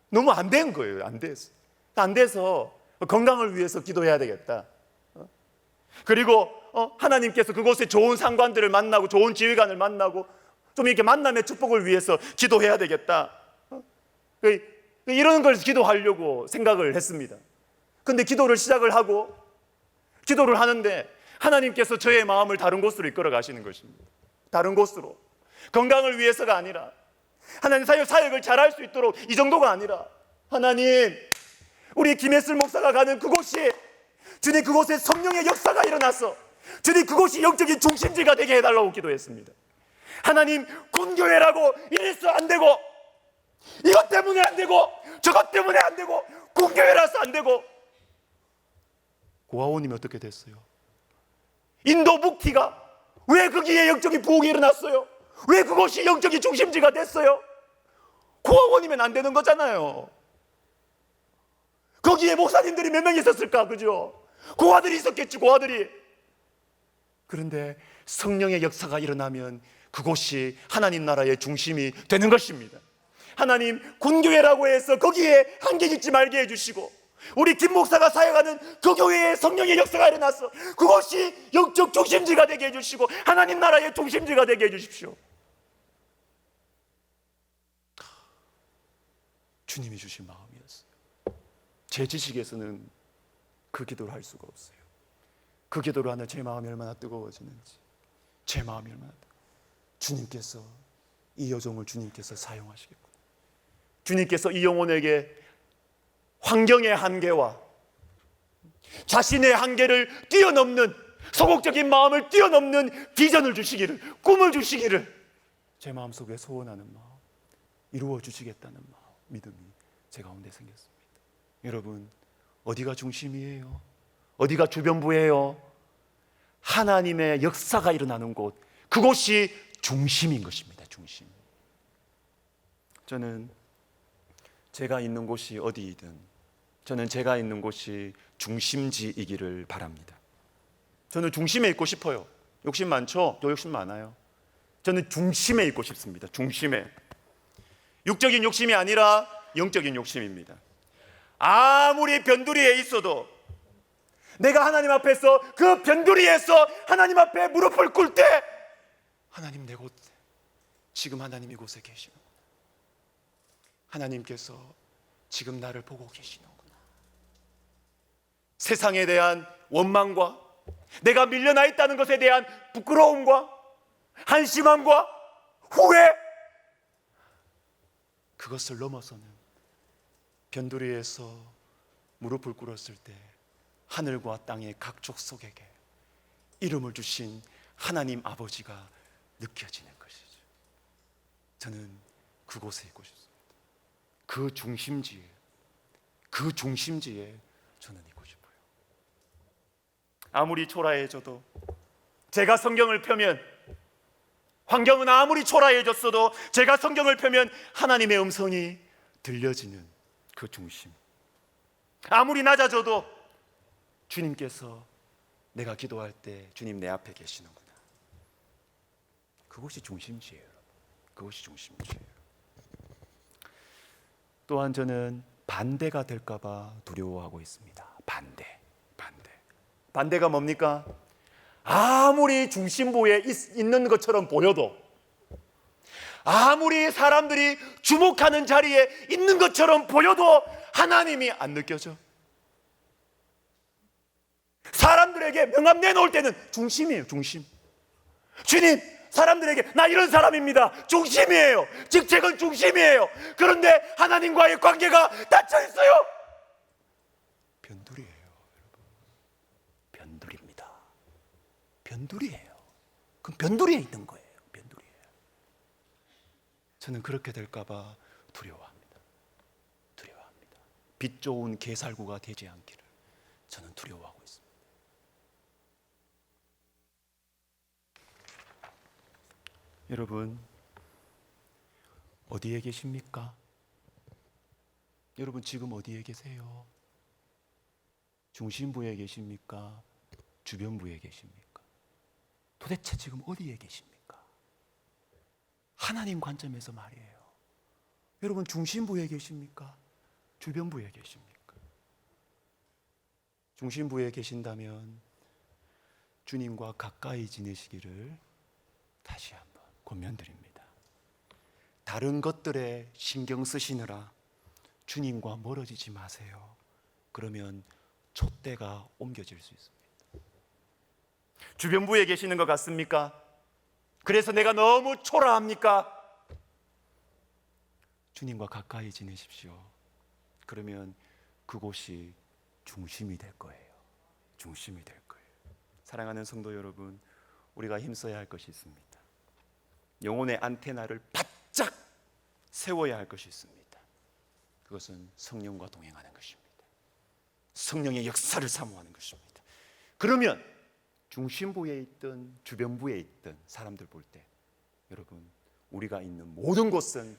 너무 안 된 거예요. 안 됐어요. 안 돼서 건강을 위해서 기도해야 되겠다. 그리고 하나님께서 그곳에 좋은 상관들을 만나고 좋은 지휘관을 만나고 좀 이렇게 만남의 축복을 위해서 기도해야 되겠다. 이런 걸 기도하려고 생각을 했습니다. 근데 기도를 시작을 하고 기도를 하는데 하나님께서 저의 마음을 다른 곳으로 이끌어 가시는 것입니다. 다른 곳으로. 건강을 위해서가 아니라, 하나님 사역을 잘할 수 있도록 이 정도가 아니라, 하나님 우리 김혜슬 목사가 가는 그곳이, 주님 그곳에 성령의 역사가 일어나서 주님 그곳이 영적인 중심지가 되게 해달라고 기도했습니다. 하나님 군교회라고 이래서 안 되고, 이것 때문에 안 되고, 저것 때문에 안 되고, 군교회라서 안 되고. 고아원님이 어떻게 됐어요? 인도 북티가 왜 거기에 영적인 부흥이 일어났어요? 왜 그것이 영적인 중심지가 됐어요? 고아원이면 안 되는 거잖아요. 거기에 목사님들이 몇 명 있었을까? 그죠? 고아들이 있었겠지, 고아들이. 그런데 성령의 역사가 일어나면 그곳이 하나님 나라의 중심이 되는 것입니다. 하나님 군교회라고 해서 거기에 한계 짓지 말게 해주시고, 우리 김 목사가 사역하는 그 교회에 성령의 역사가 일어나서 그것이 영적 중심지가 되게 해주시고 하나님 나라의 중심지가 되게 해주십시오. 주님이 주신 마음이었어요. 제 지식에서는 그 기도를 할 수가 없어요. 그 기도를 하는 제 마음이 얼마나 뜨거워지는지, 제 마음이 얼마나 주님께서 이 여종을 주님께서 사용하시겠구나. 주님께서 이 영혼에게 환경의 한계와 자신의 한계를 뛰어넘는, 소극적인 마음을 뛰어넘는 비전을 주시기를, 꿈을 주시기를 제 마음속에 소원하는 마음, 이루어 주시겠다는 마음, 믿음이 제 가운데 생겼습니다. 여러분, 어디가 중심이에요? 어디가 주변부예요? 하나님의 역사가 일어나는 곳, 그곳이 중심인 것입니다. 중심. 저는 제가 있는 곳이 어디이든, 저는 제가 있는 곳이 중심지이기를 바랍니다. 저는 중심에 있고 싶어요. 욕심 많죠? 저 욕심 많아요. 저는 중심에 있고 싶습니다. 중심에. 육적인 욕심이 아니라 영적인 욕심입니다. 아무리 변두리에 있어도 내가 하나님 앞에서, 그 변두리에서 하나님 앞에 무릎을 꿇을 때, 하나님, 내 곳, 지금 하나님 이곳에 계시는구나. 하나님께서 지금 나를 보고 계시는구나. 세상에 대한 원망과 내가 밀려나 있다는 것에 대한 부끄러움과 한심함과 후회, 그것을 넘어서는 변두리에서 무릎을 꿇었을 때 하늘과 땅의 각 족속에게 이름을 주신 하나님 아버지가 느껴지는 것이죠. 저는 그곳에 있고 싶습니다. 그 중심지에, 그 중심지에 저는 있고 싶어요. 아무리 초라해져도, 제가 성경을 펴면, 환경은 아무리 초라해졌어도 제가 성경을 펴면 하나님의 음성이 들려지는 그 중심. 아무리 낮아져도 주님께서 내가 기도할 때 주님 내 앞에 계시는구나. 그것이 중심지예요. 그것이 중심지예요. 또한 저는 반대가 될까 봐 두려워하고 있습니다. 반대가 뭡니까? 아무리 중심부에 있는 것처럼 보여도, 아무리 사람들이 주목하는 자리에 있는 것처럼 보여도 하나님이 안 느껴져. 사람들에게 명함 내놓을 때는 중심이에요. 중심. 주님, 사람들에게 나 이런 사람입니다, 중심이에요. 직책은 중심이에요. 그런데 하나님과의 관계가 닫혀 있어요. 변두리예요. 변두리입니다. 변두리예요. 그럼 변두리에 있는 거예요. 변두리에. 저는 그렇게 될까 봐 두려워합니다. 빛 좋은 개살구가 되지 않기를 저는 두려워하고 있습니다. 여러분, 어디에 계십니까? 여러분, 지금 어디에 계세요? 중심부에 계십니까? 주변부에 계십니까? 도대체 지금 어디에 계십니까? 하나님 관점에서 말이에요. 여러분, 중심부에 계십니까? 주변부에 계십니까? 중심부에 계신다면 주님과 가까이 지내시기를 다시 한번 권면드립니다. 다른 것들에 신경 쓰시느라 주님과 멀어지지 마세요. 그러면 촛대가 옮겨질 수 있습니다. 주변부에 계시는 것 같습니까? 그래서 내가 너무 초라합니까? 주님과 가까이 지내십시오. 그러면 그곳이 중심이 될 거예요. 중심이 될 거예요. 사랑하는 성도 여러분, 우리가 힘써야 할 것이 있습니다. 영혼의 안테나를 바짝 세워야 할 것이 있습니다. 그것은 성령과 동행하는 것입니다. 성령의 역사를 사모하는 것입니다. 그러면 중심부에 있든 주변부에 있든 사람들 볼 때, 여러분, 우리가 있는 모든 곳은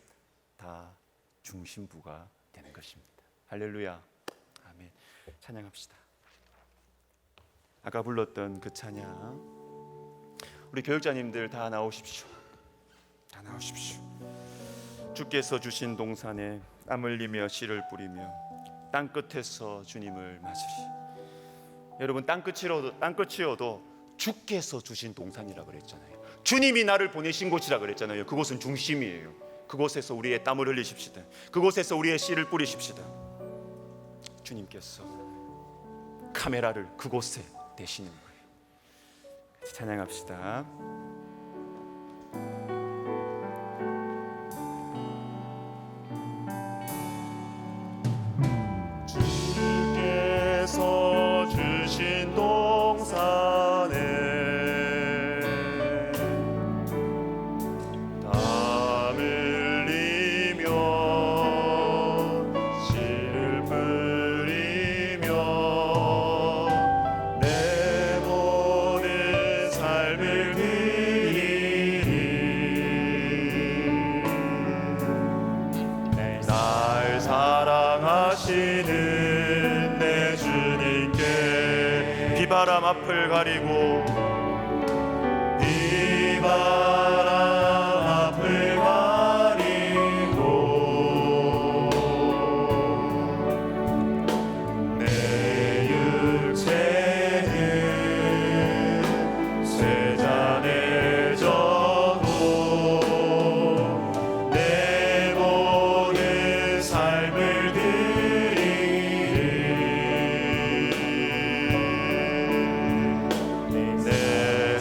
다 중심부가 되는 것입니다. 할렐루야. 아멘. 찬양합시다. 아까 불렀던 그 찬양, 우리 교육자님들 다 나오십시오. 다 나오십시오. 주께서 주신 동산에 땀 흘리며 씨를 뿌리며 땅끝에서 주님을 맞으리. 여러분, 땅끝이어도 주께서 주신 동산이라 그랬잖아요. 주님이 나를 보내신 곳이라 그랬잖아요. 그곳은 중심이에요. 그곳에서 우리의 땀을 흘리십시다. 그곳에서 우리의 씨를 뿌리십시다. 주님께서 카메라를 그곳에 대시는 거예요. 찬양합시다. 주께서 주신 동산에 땀 흘리며 씨를 뿌리며 내 모든 삶을 드리리. 날 사랑하시는 내 주님께 비바람 앞을 가리고 비바람 앞을 가리고 내 육체는 쇠잔에 져도 내 모든 삶을 내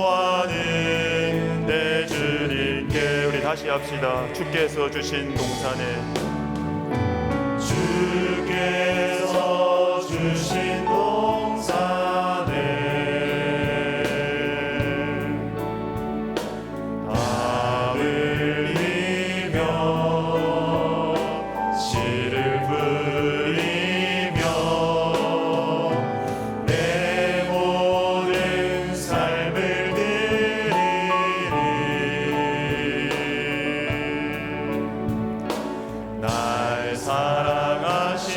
사모하는 내 주님께 우리 다시 합시다. 주께서 주신 동산에 주께서 주신 동산에 땀 흘리며 씨를 뿌리며 내 모든 삶을 드리리. 날 사랑하시는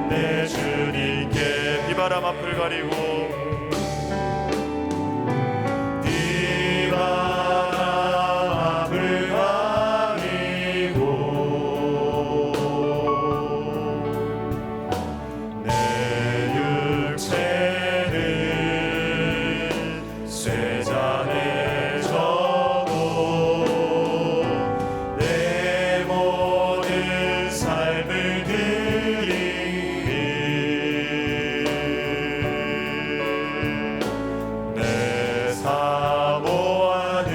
내 주님께 비바람 앞을 가리고 비바람 앞을 가리고 내 육체는 쇠잔에 져도 내 모든 삶을 드리리. 내 사모하는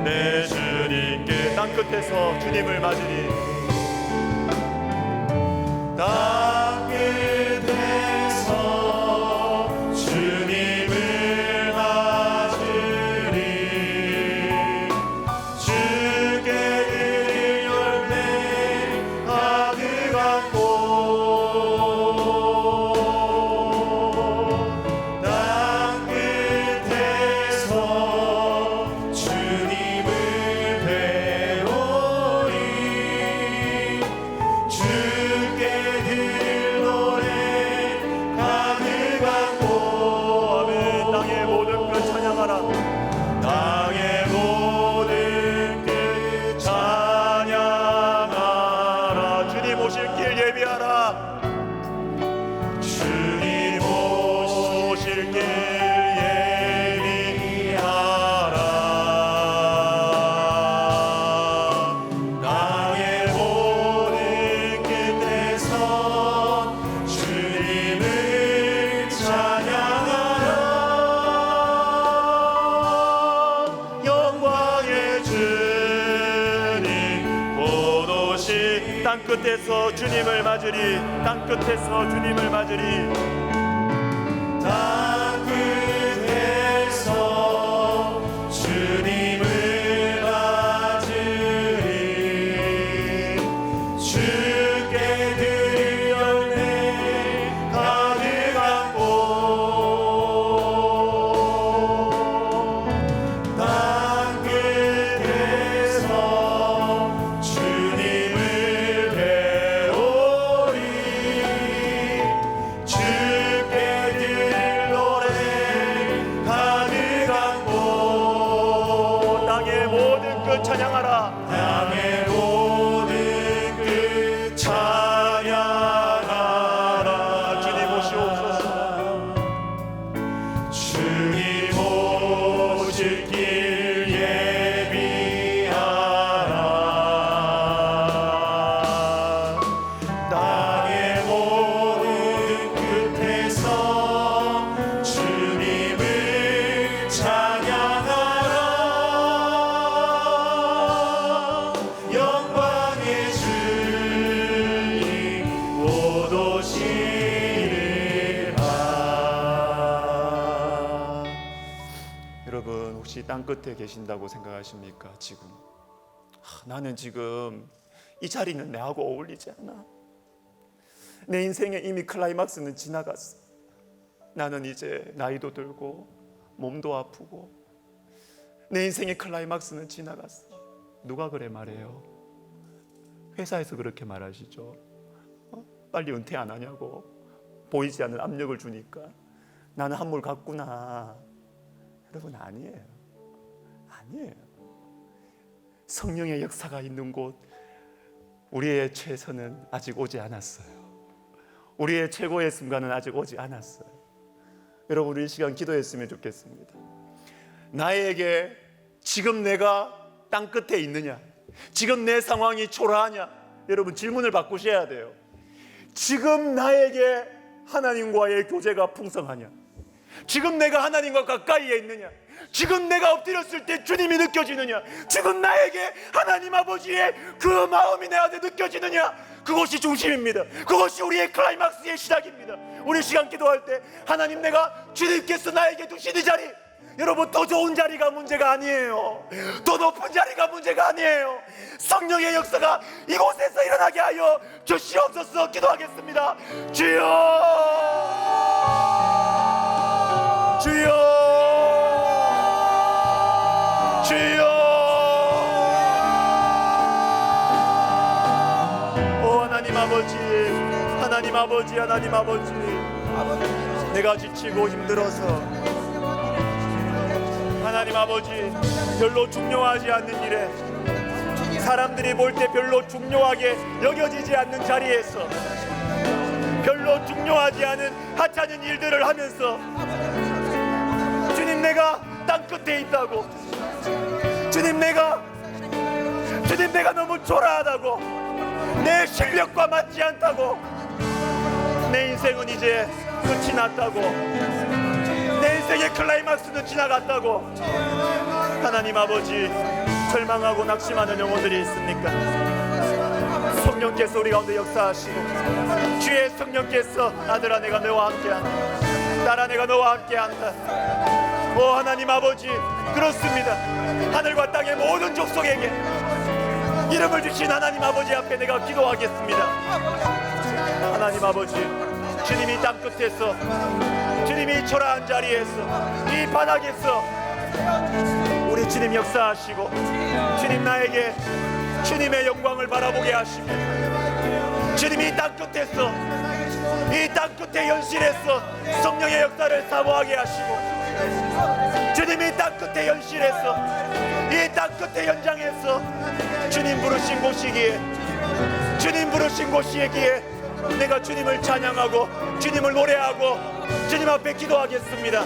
내 주님께 땅끝에서 주님을 맞으리. 땅끝에서 주님을 맞으리. 주께 드릴 열매 가득한 꽃 땅끝에서 주님을 배우리. 주께 드릴 노래 가득한 꽃 아멘. 땅의 모든 끝 찬양하라. 땅의 모든 끝 찬양하라. 주님 오실 길 예비하라. 주님 오실 길 예비하라. 땅의 모든 끝에서 주님을 찬양하라. 영광의 주님 곧 오시. 땅끝에서 주님을 맞으리. 땅끝에서 주님을 맞으리. 땅끝에서 주님을 맞으리. 주께 드릴 열매 가득한 꽃 땅끝에서 주님을 배우리. 주께 드릴 노래 가득한 꽃 땅의 모든 끝 찬양하라. 땅의 모든 끝 찬양하라. 주님 오시옵소서. 주님 오실 길 예비하라. 여러분 혹시 땅 끝에 계신다고 생각하십니까? 지금 나는 지금 이 자리는 내하고 어울리지 않아. 내 인생에 이미 클라이막스는 지나갔어. 나는 이제 나이도 들고 몸도 아프고 내 인생의 클라이막스는 지나갔어. 누가 그래 말해요? 회사에서 그렇게 말하시죠. 빨리 은퇴 안 하냐고 보이지 않는 압력을 주니까 나는 한물 갔구나. 여러분 아니에요. 성령의 역사가 있는 곳, 우리의 최선은 아직 오지 않았어요. 우리의 최고의 순간은 아직 오지 않았어요. 여러분 우리 이 시간 기도했으면 좋겠습니다. 나에게 지금 내가 땅 끝에 있느냐, 지금 내 상황이 초라하냐, 여러분 질문을 바꾸셔야 돼요. 지금 나에게 하나님과의 교제가 풍성하냐, 지금 내가 하나님과 가까이에 있느냐, 지금 내가 엎드렸을 때 주님이 느껴지느냐, 지금 나에게 하나님 아버지의 그 마음이 내 안에 느껴지느냐, 그것이 중심입니다. 그것이 우리의 클라이막스의 시작입니다. 우리 시간 기도할 때 하나님, 내가 주님께서 나에게 두신 이 자리, 여러분 더 좋은 자리가 문제가 아니에요. 더 높은 자리가 문제가 아니에요. 성령의 역사가 이곳에서 일어나게 하여 주시옵소서. 기도하겠습니다. 주여, 주여, 주여. 오 하나님 아버지, 하나님 아버지, 하나님 아버지, 내가 지치고 힘들어서 하나님 아버지 별로 중요하지 않는 일에, 사람들이 볼 때 별로 중요하게 여겨지지 않는 자리에서 별로 중요하지 않은 하찮은 일들을 하면서 주님 내가 땅 끝에 있다고, 주님 내가 너무 초라하다고, 내 실력과 맞지 않다고, 내 인생은 이제 끝이 났다고, 내 인생의 클라이막스는 지나갔다고 하나님 아버지 절망하고 낙심하는 영혼들이 있습니까? 성령께서 우리 가운데 역사하시고 주의 성령께서 아들아 내가 너와 함께한다, 딸아 내가 너와 함께한다. 오 하나님 아버지, 그렇습니다. 하늘과 땅의 모든 족속에게 이름을 주신 하나님 아버지 앞에 내가 기도하겠습니다. 하나님 아버지, 주님이 땅 끝에서, 주님이 초라한 자리에서, 이 바닥에서 우리 주님 역사하시고 주님 나에게 주님의 영광을 바라보게 하시며, 주님이 땅 끝에서, 이 땅 끝의 현실에서 성령의 역사를 사모하게 하시고, 주님이 땅 끝의 현실에서, 이 땅 끝의 현장에서 주님 부르신 곳이기에, 주님 부르신 곳이기에 내가 주님을 찬양하고 주님을 노래하고 주님 앞에 기도하겠습니다.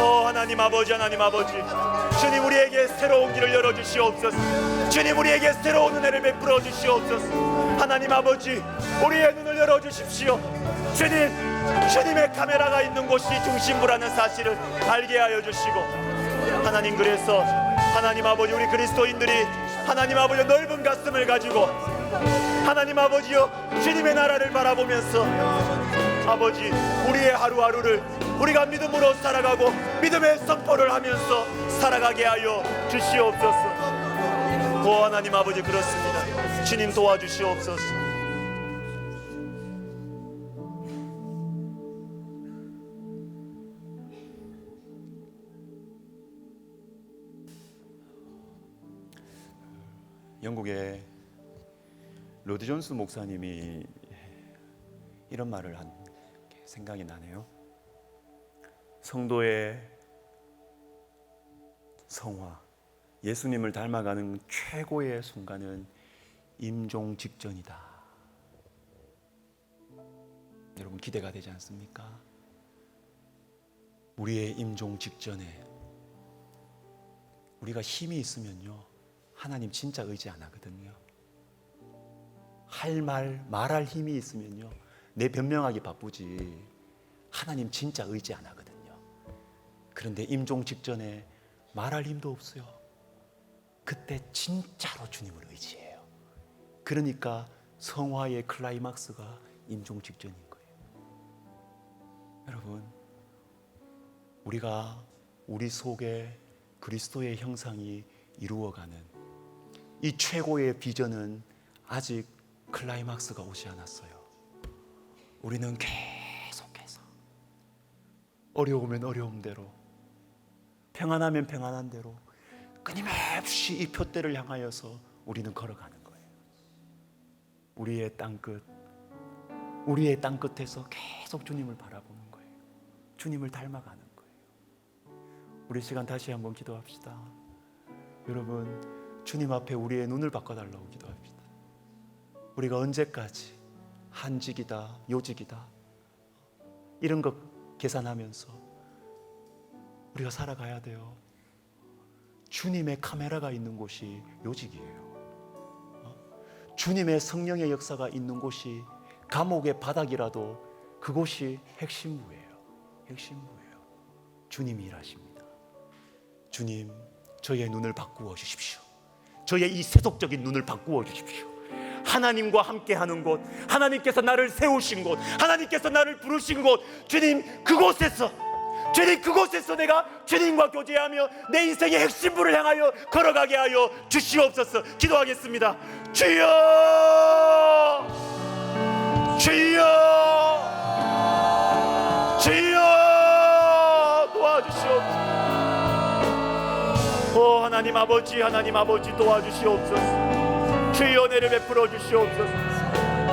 오 하나님 아버지, 하나님 아버지, 주님 우리에게 새로운 길을 열어주시옵소서. 주님 우리에게 새로운 은혜를 베풀어 주시옵소서. 하나님 아버지, 우리의 눈을 열어주십시오. 주님의 카메라가 있는 곳이 중심부라는 사실을 알게 하여 주시고, 하나님 그래서 하나님 아버지 우리 그리스도인들이 하나님 아버지 넓은 가슴을 가지고 하나님 아버지여 주님의 나라를 바라보면서 아버지 우리의 하루하루를 우리가 믿음으로 살아가고 믿음의 선포를 하면서 살아가게 하여 주시옵소서. 오 하나님 아버지, 그렇습니다. 주님 도와주시옵소서. 영국의 로드 존스 목사님이 이런 말을 한 게 생각이 나네요. 성도의 성화, 예수님을 닮아가는 최고의 순간은 임종 직전이다. 여러분 기대가 되지 않습니까? 우리의 임종 직전에 우리가 힘이 있으면요, 하나님 진짜 의지 안 하거든요. 말할 힘이 있으면요, 내 변명하기 바쁘지 하나님 진짜 의지 안 하거든요. 그런데 임종 직전에 말할 힘도 없어요. 그때 진짜로 주님을 의지해요. 그러니까 성화의 클라이막스가 임종 직전인 거예요. 여러분, 우리가 우리 속에 그리스도의 형상이 이루어가는 이 최고의 비전은 아직 클라이막스가 오지 않았어요. 우리는 계속해서 어려우면 어려운 대로, 평안하면 평안한 대로 끊임없이 이 표대를 향하여서 우리는 걸어가는 거예요. 우리의 땅끝에서 계속 주님을 바라보는 거예요. 주님을 닮아가는 거예요. 우리 시간 다시 한번 기도합시다. 여러분, 주님 앞에 우리의 눈을 바꿔달라고 기도합시다. 우리가 언제까지 한직이다, 요직이다 이런 것 계산하면서 우리가 살아가야 돼요. 주님의 카메라가 있는 곳이 요직이에요. 주님의 성령의 역사가 있는 곳이 감옥의 바닥이라도 그곳이 핵심부예요. 핵심부예요. 주님이 일하십니다. 주님, 저의 눈을 바꾸어 주십시오. 저의 이 세속적인 눈을 바꾸어 주십시오. 하나님과 함께하는 곳, 하나님께서 나를 세우신 곳, 하나님께서 나를 부르신 곳, 주님 그곳에서 내가 주님과 교제하며 내 인생의 핵심부를 향하여 걸어가게 하여 주시옵소서. 기도하겠습니다. 주여, 주여, 주여 도와주시옵소서. 오 하나님 아버지, 하나님 아버지 도와주시옵소서. 주여 은혜를 베풀어 주시옵소서.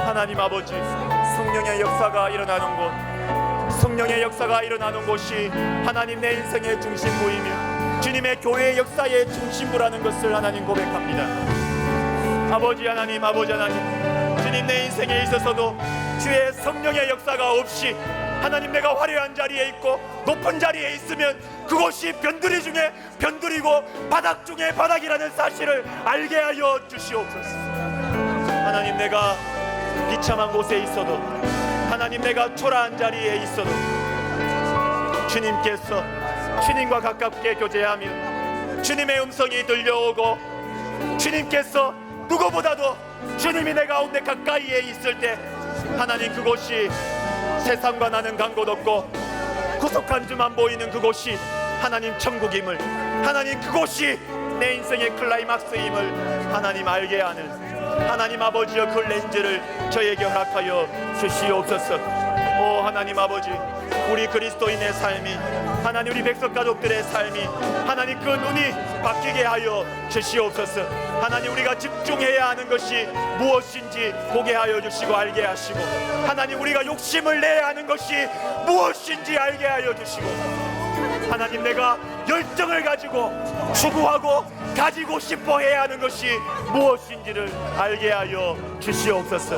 하나님 아버지, 성령의 역사가 일어나는 곳, 성령의 역사가 일어나는 곳이 하나님 내 인생의 중심부이며 주님의 교회의 역사의 중심부라는 것을 하나님 고백합니다. 아버지 하나님, 아버지 하나님, 주님 내 인생에 있어서도 주의 성령의 역사가 없이 하나님 내가 화려한 자리에 있고 높은 자리에 있으면 그곳이 변두리 중에 변두리고 바닥 중에 바닥이라는 사실을 알게 하여 주시옵소서. 하나님 내가 비참한 곳에 있어도, 하나님 내가 초라한 자리에 있어도 주님께서 주님과 가깝게 교제하며 주님의 음성이 들려오고 주님께서 누구보다도 주님이 내 가운데 가까이에 있을 때 하나님 그곳이 세상과 나는 간 곳 없고 구속한 주만 보이는 그곳이 하나님 천국임을, 하나님 그곳이 내 인생의 클라이막스임을 하나님 알게 하는 하나님 아버지여 그 렌즈를 저에게 허락하여 주시옵소서. 오 하나님 아버지, 우리 그리스도인의 삶이, 하나님 우리 백성 가족들의 삶이 하나님 그 눈이 바뀌게 하여 주시옵소서. 하나님 우리가 집중해야 하는 것이 무엇인지 보게 하여 주시고 알게 하시고, 하나님 우리가 욕심을 내야 하는 것이 무엇인지 알게 하여 주시고, 하나님 내가 열정을 가지고 추구하고 가지고 싶어 해야 하는 것이 무엇인지를 알게 하여 주시옵소서.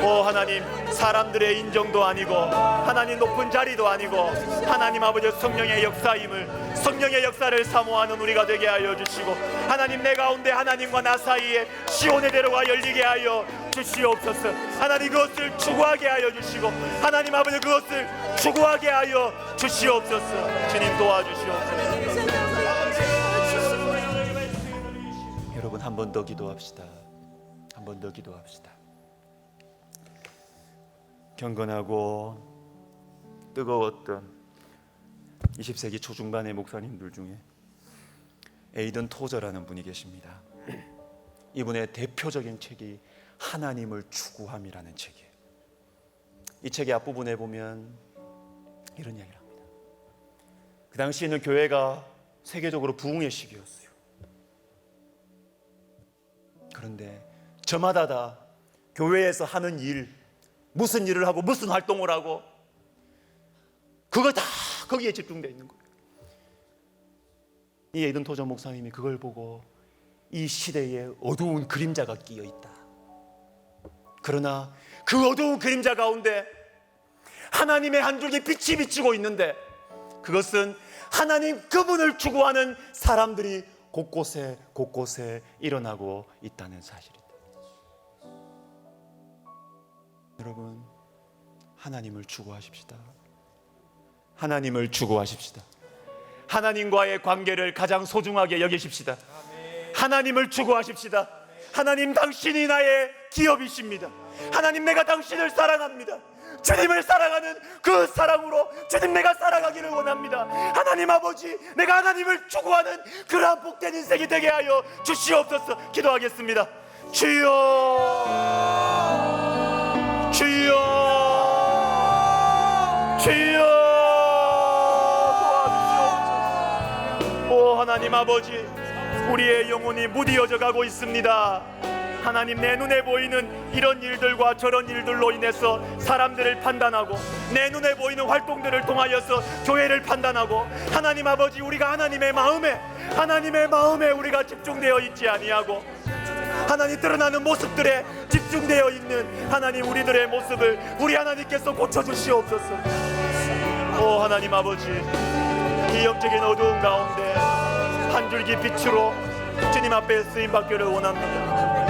오 하나님, 사람들의 인정도 아니고 하나님 높은 자리도 아니고 하나님 아버지 성령의 역사임을, 성령의 역사를 사모하는 우리가 되게 하여 주시고, 하나님 내 가운데 하나님과 나 사이에 시온의 대로가 열리게 하여 주시옵소서. 하나님 그것을 추구하게 하여 주시고, 하나님 아버지 그것을 추구하게 하여 주시옵소서. 주님 도와주시옵소서. 여러분 한 번 더 기도합시다. 한 번 더 기도합시다. 경건하고 뜨거웠던 20세기 초중반의 목사님들 중에 에이든 토저라는 분이 계십니다. 이분의 대표적인 책이 하나님을 추구함이라는 책이에요. 이 책의 앞부분에 보면 이런 이야기를 합니다. 그 당시에는 교회가 세계적으로 부흥의 시기였어요. 그런데 저마다 다 교회에서 하는 일, 무슨 일을 하고 무슨 활동을 하고 그거 다 거기에 집중되어 있는 거예요. 이 에이든 토저 목사님이 그걸 보고 이 시대에 어두운 그림자가 끼어 있다. 그러나 그 어두운 그림자 가운데 하나님의 한 줄기 빛이 비치고 있는데 그것은 하나님 그분을 추구하는 사람들이 곳곳에 일어나고 있다는 사실입니다. 여러분, 하나님을 추구하십시다. 하나님을 추구하십시다. 하나님과의 관계를 가장 소중하게 여기십시다. 하나님을 추구하십시다. 하나님 당신이 나의 기업이십니다. 하나님 내가 당신을 사랑합니다. 주님을 사랑하는 그 사랑으로 주님 내가 살아가기를 원합니다. 하나님 아버지, 내가 하나님을 추구하는 그러한 복된 인생이 되게 하여 주시옵소서. 기도하겠습니다. 주여, 주여, 주여, 도와주시옵소서. 오 하나님 아버지, 우리의 영혼이 무디어져 가고 있습니다. 하나님, 내 눈에 보이는 이런 일들과 저런 일들로 인해서 사람들을 판단하고, 내 눈에 보이는 활동들을 통하여서 교회를 판단하고, 하나님 아버지, 우리가 하나님의 마음에 우리가 집중되어 있지 아니하고, 하나님 드러나는 모습들에 집중되어 있는 하나님 우리들의 모습을 우리 하나님께서 고쳐주시옵소서. 오 하나님 아버지, 이 영적인 어두운 가운데 한 줄기 빛으로 주님 앞에 쓰임받기를 원합니다.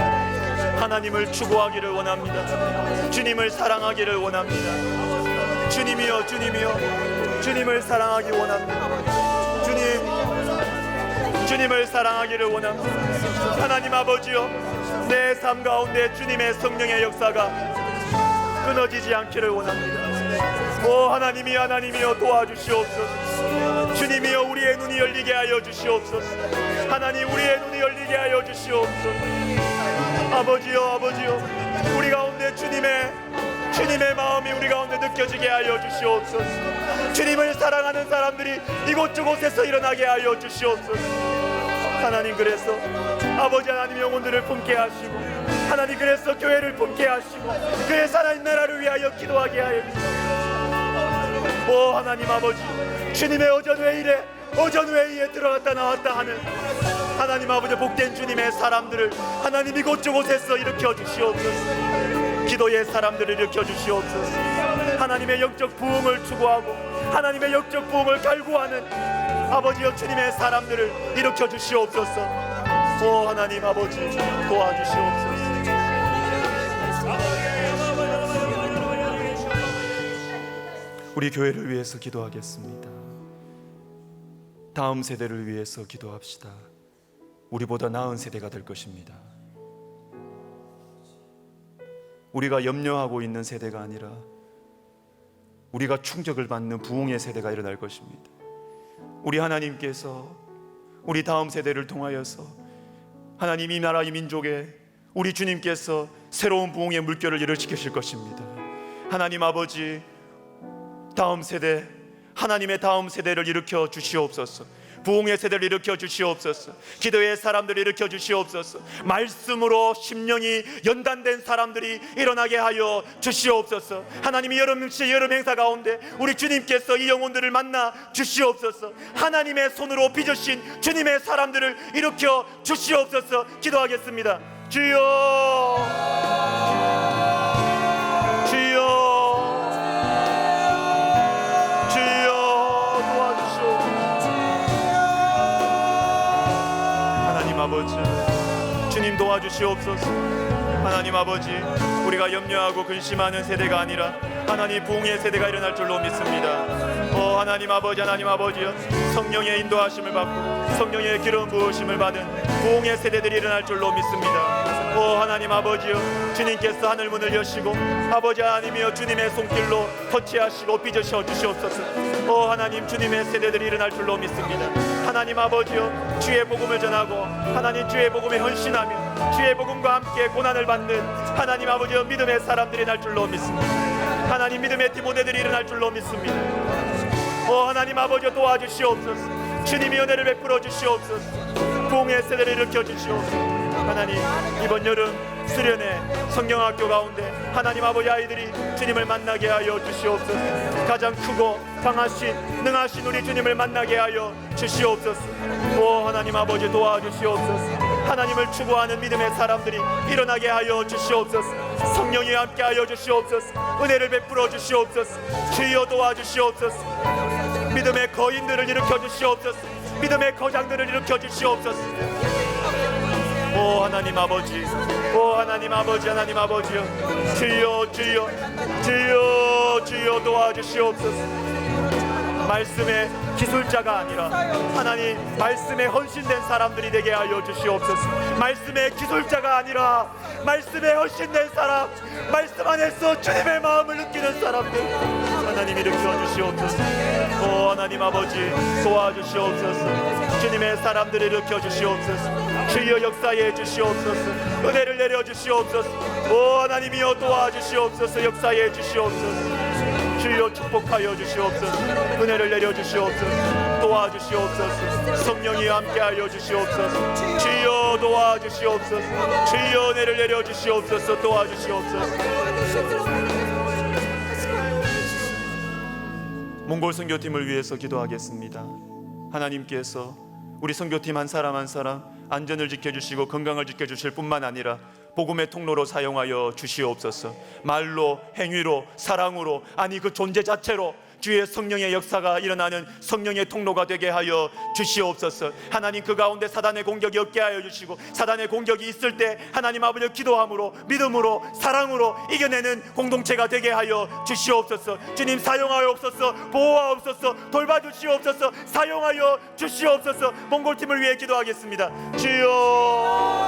하나님을 추구하기를 원합니다. 주님을 사랑하기를 원합니다. 주님이여, 주님이여, 주님을 사랑하기 원합니다. 주님을 사랑하기를 원합니다. 하나님 아버지여, 내 삶 가운데 주님의 성령의 역사가 끊어지지 않기를 원합니다. 오 하나님이, 하나님이여 도와주시옵소서. 주님이여, 우리의 눈이 열리게 하여 주시옵소서. 하나님, 우리의 눈이 열리게 하여 주시옵소서. 아버지여, 아버지여, 우리 가운데 주님의 마음이 우리 가운데 느껴지게 하여 주시옵소서. 주님을 사랑하는 사람들이 이곳저곳에서 일어나게 하여 주시옵소서. 하나님, 그래서 아버지 하나님 영혼들을 품게 하시고, 하나님 그래서 교회를 품게 하시고, 그래서 하나님 나라를 위하여 기도하게 하여 주시옵소서. 오 하나님 아버지, 주님의 오전회의에 들어갔다 나왔다 하는 하나님 아버지 복된 주님의 사람들을 하나님 이곳저곳에서 일으켜 주시옵소서. 기도의 사람들을 일으켜 주시옵소서. 하나님의 영적 부흥을 추구하고 하나님의 영적 부흥을 갈구하는 아버지여 주님의 사람들을 일으켜 주시옵소서. 오 하나님 아버지, 도와주시옵소서. 우리 교회를 위해서 기도하겠습니다. 다음 세대를 위해서 기도합시다. 우리보다 나은 세대가 될 것입니다. 우리가 염려하고 있는 세대가 아니라 우리가 충격을 받는 부흥의 세대가 일어날 것입니다. 우리 하나님께서 우리 다음 세대를 통하여서 하나님 이 나라 이 민족에 우리 주님께서 새로운 부흥의 물결을 일으키실 것입니다. 하나님 아버지, 다음 세대, 하나님의 다음 세대를 일으켜 주시옵소서. 부흥의 세대를 일으켜 주시옵소서. 기도의 사람들을 일으켜 주시옵소서. 말씀으로 심령이 연단된 사람들이 일어나게 하여 주시옵소서. 하나님이 여름 행사 가운데 우리 주님께서 이 영혼들을 만나 주시옵소서. 하나님의 손으로 빚으신 주님의 사람들을 일으켜 주시옵소서. 기도하겠습니다. 주여, 주여, 아버지, 주님 도와주시옵소서. 하나님 아버지, 우리가 염려하고 근심하는 세대가 아니라 하나님 부흥의 세대가 일어날 줄로 믿습니다. 오 하나님 아버지, 하나님 아버지여, 성령의 인도하심을 받고 성령의 기름 부으심을 받은 부흥의 세대들이 일어날 줄로 믿습니다. 오 하나님 아버지여, 주님께서 하늘 문을 여시고 아버지 하나님이여 주님의 손길로 터치하시고 빚으셔 주시옵소서. 오 하나님, 주님의 세대들이 일어날 줄로 믿습니다. 하나님 아버지여, 주의 복음을 전하고 하나님 주의 복음에 헌신하며 주의 복음과 함께 고난을 받는 하나님 아버지여 믿음의 사람들이 날 줄로 믿습니다. 하나님 믿음의 디모데들이 일어날 줄로 믿습니다. 오 하나님 아버지여, 도와주시옵소서. 주님이 은혜를 베풀어 주시옵소서. 부흥의 세대를 일으켜 주시옵소서. 하나님, 이번 여름 수련회 성경학교 가운데 하나님 아버지 아이들이 주님을 만나게 하여 주시옵소서. 가장 크고 강하신 능하신 우리 주님을 만나게 하여 주시옵소서. 오 하나님 아버지, 도와주시옵소서. 하나님을 추구하는 믿음의 사람들이 일어나게 하여 주시옵소서. 성령이 함께 하여 주시옵소서. 은혜를 베풀어 주시옵소서. 주여 도와주시옵소서. 믿음의 거인들을 일으켜 주시옵소서. 믿음의 거장들을 일으켜 주시옵소서. 오 하나님 아버지, 오 하나님 아버지, 하나님 아버지여, 주여 주여 주여 주여 도와주시옵소서. 말씀의 기술자가 아니라 하나님 말씀에 헌신된 사람들이 되게 하여 주시옵소서. 말씀의 기술자가 아니라 말씀에 헌신된 사람, 말씀 안에서 주님의 마음을 느끼는 사람들 하나님 일으켜 주시옵소서. 오 하나님 아버지 도와주시옵소서. 주님의 사람들을 일으켜 주시옵소서. 주여 역사해 주시옵소서. 은혜를 내려 주시옵소서. 오 하나님이여 도와주시옵소서. 역사해 주시옵소서. 주여 축복하여 주시옵소서. 은혜를 내려 주시옵소서. 도와주시옵소서. 성령이 함께하여 주시옵소서. 주여 도와주시옵소서. 주여 은혜를 내려 주시옵소서. 도와주시옵소서. 몽골 선교팀을 위해서 기도하겠습니다. 하나님께서 우리 선교팀 한 사람 한 사람 안전을 지켜주시고 건강을 지켜주실 뿐만 아니라 복음의 통로로 사용하여 주시옵소서. 말로, 행위로, 사랑으로, 아니 그 존재 자체로 주의 성령의 역사가 일어나는 성령의 통로가 되게 하여 주시옵소서. 하나님 그 가운데 사단의 공격이 없게 하여 주시고, 사단의 공격이 있을 때 하나님 아버지를 기도함으로, 믿음으로, 사랑으로 이겨내는 공동체가 되게 하여 주시옵소서. 주님 사용하옵소서. 보호하옵소서. 돌봐주시옵소서. 사용하여 주시옵소서. 몽골팀을 위해 기도하겠습니다. 주여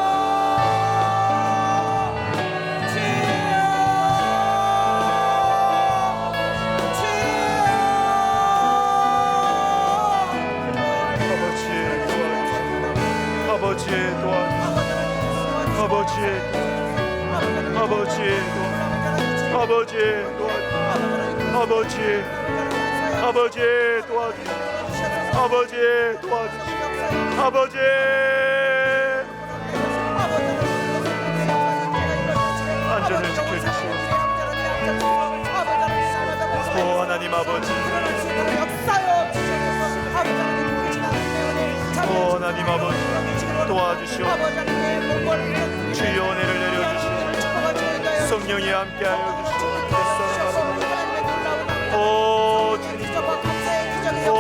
아버지의 도와주시옵소서. 안전을 지켜주시옵소서. 오 하나님 아버지, 오 하나님 아버지 도와주시옵소서. 주여 은혜를 내려주시옵소서. 성령이 함께하여 주시옵소서. 오 주님, 오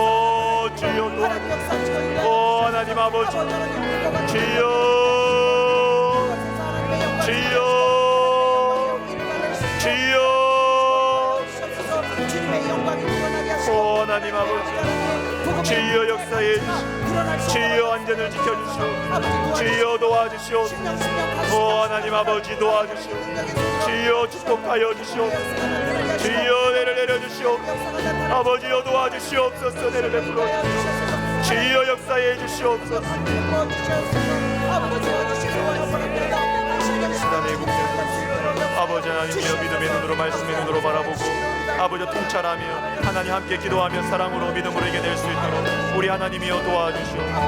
주여 도와주시옵소서. 오 하나님 아버지, 주여 오 하나님 아버지, 주여 역사해 주시옵소서. 주여 안전을 지켜주시옵소서. 주여 도와주시옵소서. 오 하나님 아버지 도와주시옵소서. 주여 축복하여 주시옵소서. 주여 은혜를 내려주시옵소서. 아버지여 도와주시옵소서. 은혜를 베풀어 주시옵소서. 주여 역사해 주시옵소서. 시간의 국경 아버지 하나님이여 믿음의 눈으로 말씀의 눈으로 바라보고 아버지 통찰하며 하나님 함께 기도하며 사랑으로 믿음으로 이겨낼 수 있도록 우리 하나님이여 도와주시옵소서.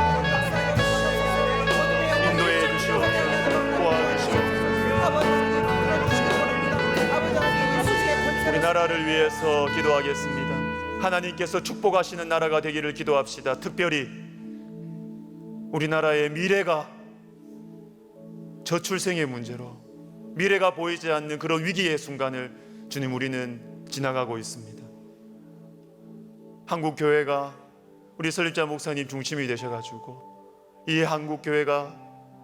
인도해 주시옵소서. 도와주시옵소서. 우리 나라를 위해서 기도하겠습니다. 하나님께서 축복하시는 나라가 되기를 기도합시다. 특별히 우리나라의 미래가 저출생의 문제로 미래가 보이지 않는 그런 위기의 순간을 주님 우리는 지나가고 있습니다. 한국 교회가 우리 설립자 목사님 중심이 되셔가지고 이 한국 교회가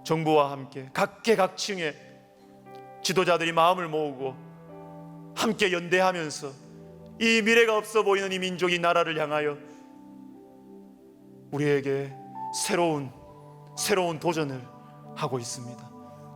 정부와 함께 각계각층의 지도자들이 마음을 모으고 함께 연대하면서 이 미래가 없어 보이는 이 민족이 나라를 향하여 우리에게 새로운 도전을 하고 있습니다.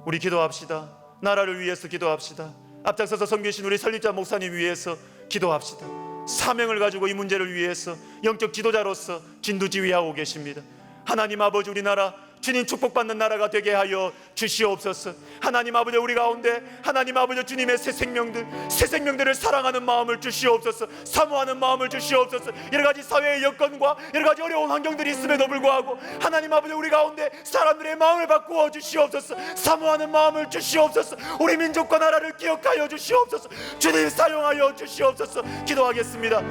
우리 기도합시다. 나라를 위해서 기도합시다. 앞장서서 섬기신 우리 설립자 목사님 위해서 기도합시다. 사명을 가지고 이 문제를 위해서 영적 지도자로서 진두지휘하고 계십니다. 하나님 아버지, 우리나라 주님 축복받는 나라가 되게 하여 주시옵소서. 하나님 아버지, 우리 가운데 하나님 아버지 주님의 새 생명들을 사랑하는 마음을 주시옵소서. 사모하는 마음을 주시옵소서. 여러가지 사회의 여건과 여러가지 어려운 환경들이 있음에도 불구하고 하나님 아버지 우리 가운데 사람들의 마음을 바꾸어 주시옵소서. 사모하는 마음을 주시옵소서. 우리 민족과 나라를 기억하여 주시옵소서. 주님 사용하여 주시옵소서. 기도하겠습니다.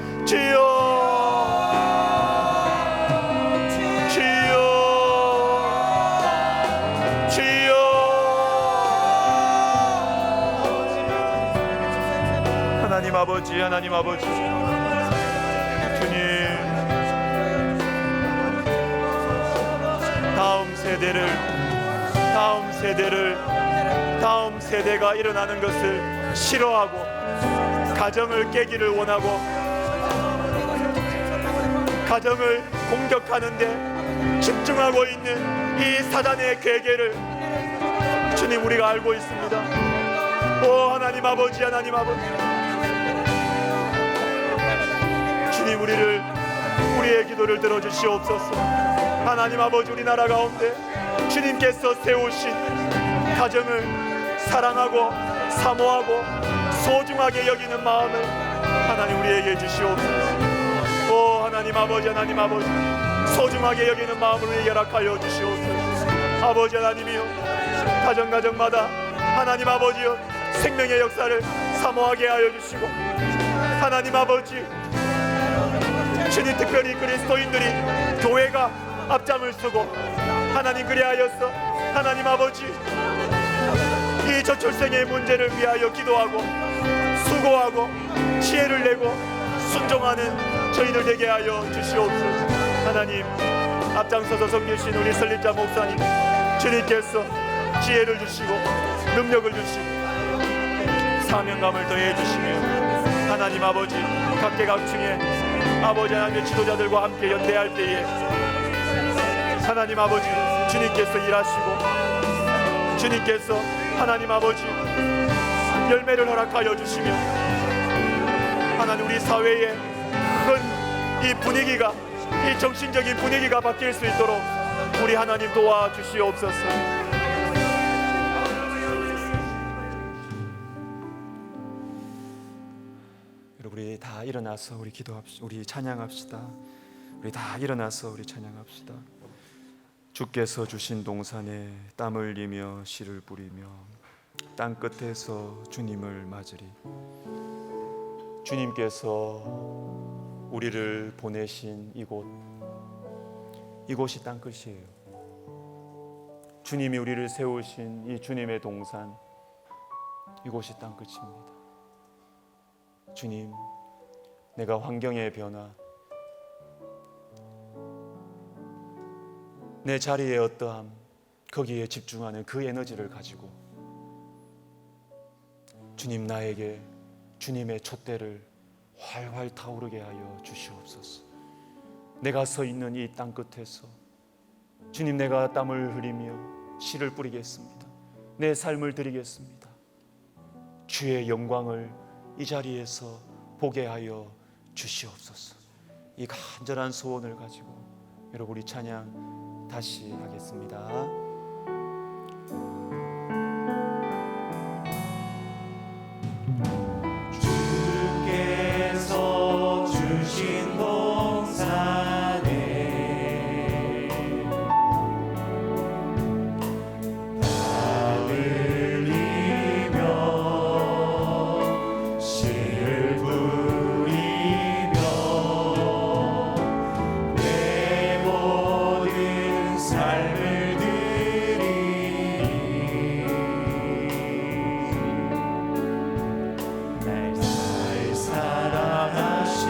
하나님 아버지 주님, 다음 세대가 일어나는 것을 싫어하고 가정을 깨기를 원하고 가정을 공격하는데 집중하고 있는 이 사단의 괴계를 주님 우리가 알고 있습니다. 오 하나님 아버지, 하나님 아버지, 주님 우리의 기도를 들어주시옵소서. 하나님 아버지, 우리나라 가운데 주님께서 세우신 가정을 사랑하고 사모하고 소중하게 여기는 마음을 하나님 우리에게 주시옵소서. 오 하나님 아버지, 하나님 아버지, 소중하게 여기는 마음을 우리에게 허락하여 주시옵소서. 아버지 하나님이여, 가정마다 하나님 아버지여 생명의 역사를 사모하게 하여 주시고, 하나님 아버지, 주님 특별히 그리스도인들이 교회가 앞장을 서고 하나님 그리하여서 하나님 아버지 이 저출생의 문제를 위하여 기도하고 수고하고 지혜를 내고 순종하는 저희들 되게 하여 주시옵소서. 하나님 앞장서서 섬기신 우리 설립자 목사님, 주님께서 지혜를 주시고 능력을 주시고 사명감을 더해 주시며 하나님 아버지 각계각층의 아버지 하나님의 지도자들과 함께 연대할 때에 하나님 아버지 주님께서 일하시고 주님께서 하나님 아버지 열매를 허락하여 주시며 하나님 우리 사회의 큰 이 분위기가, 이 정신적인 분위기가 바뀔 수 있도록 우리 하나님 도와주시옵소서. 여러분 우리 다 일어나서 우리 기도합시다. 우리 찬양합시다. 우리 다 일어나서 우리 찬양합시다. 주께서 주신 동산에 땀 흘리며 씨를 뿌리며 땅 끝에서 주님을 맞으리. 주님께서 우리를 보내신 이곳이 땅끝이에요. 주님이 우리를 세우신 이 주님의 동산, 이곳이 땅끝입니다. 주님, 내가 환경의 변화, 내 자리의 어떠함, 거기에 집중하는 그 에너지를 가지고 주님 나에게 주님의 촛대를 활활 타오르게 하여 주시옵소서. 내가 서 있는 이 땅 끝에서 주님, 내가 땀을 흘리며 씨를 뿌리겠습니다. 내 삶을 드리겠습니다. 주의 영광을 이 자리에서 보게 하여 주시옵소서. 이 간절한 소원을 가지고 여러분 우리 찬양 다시 하겠습니다. 주께서 주신 동산에 땀 흘리며 씨를 뿌리며 내 모든 삶을 드리니 날 사랑하시는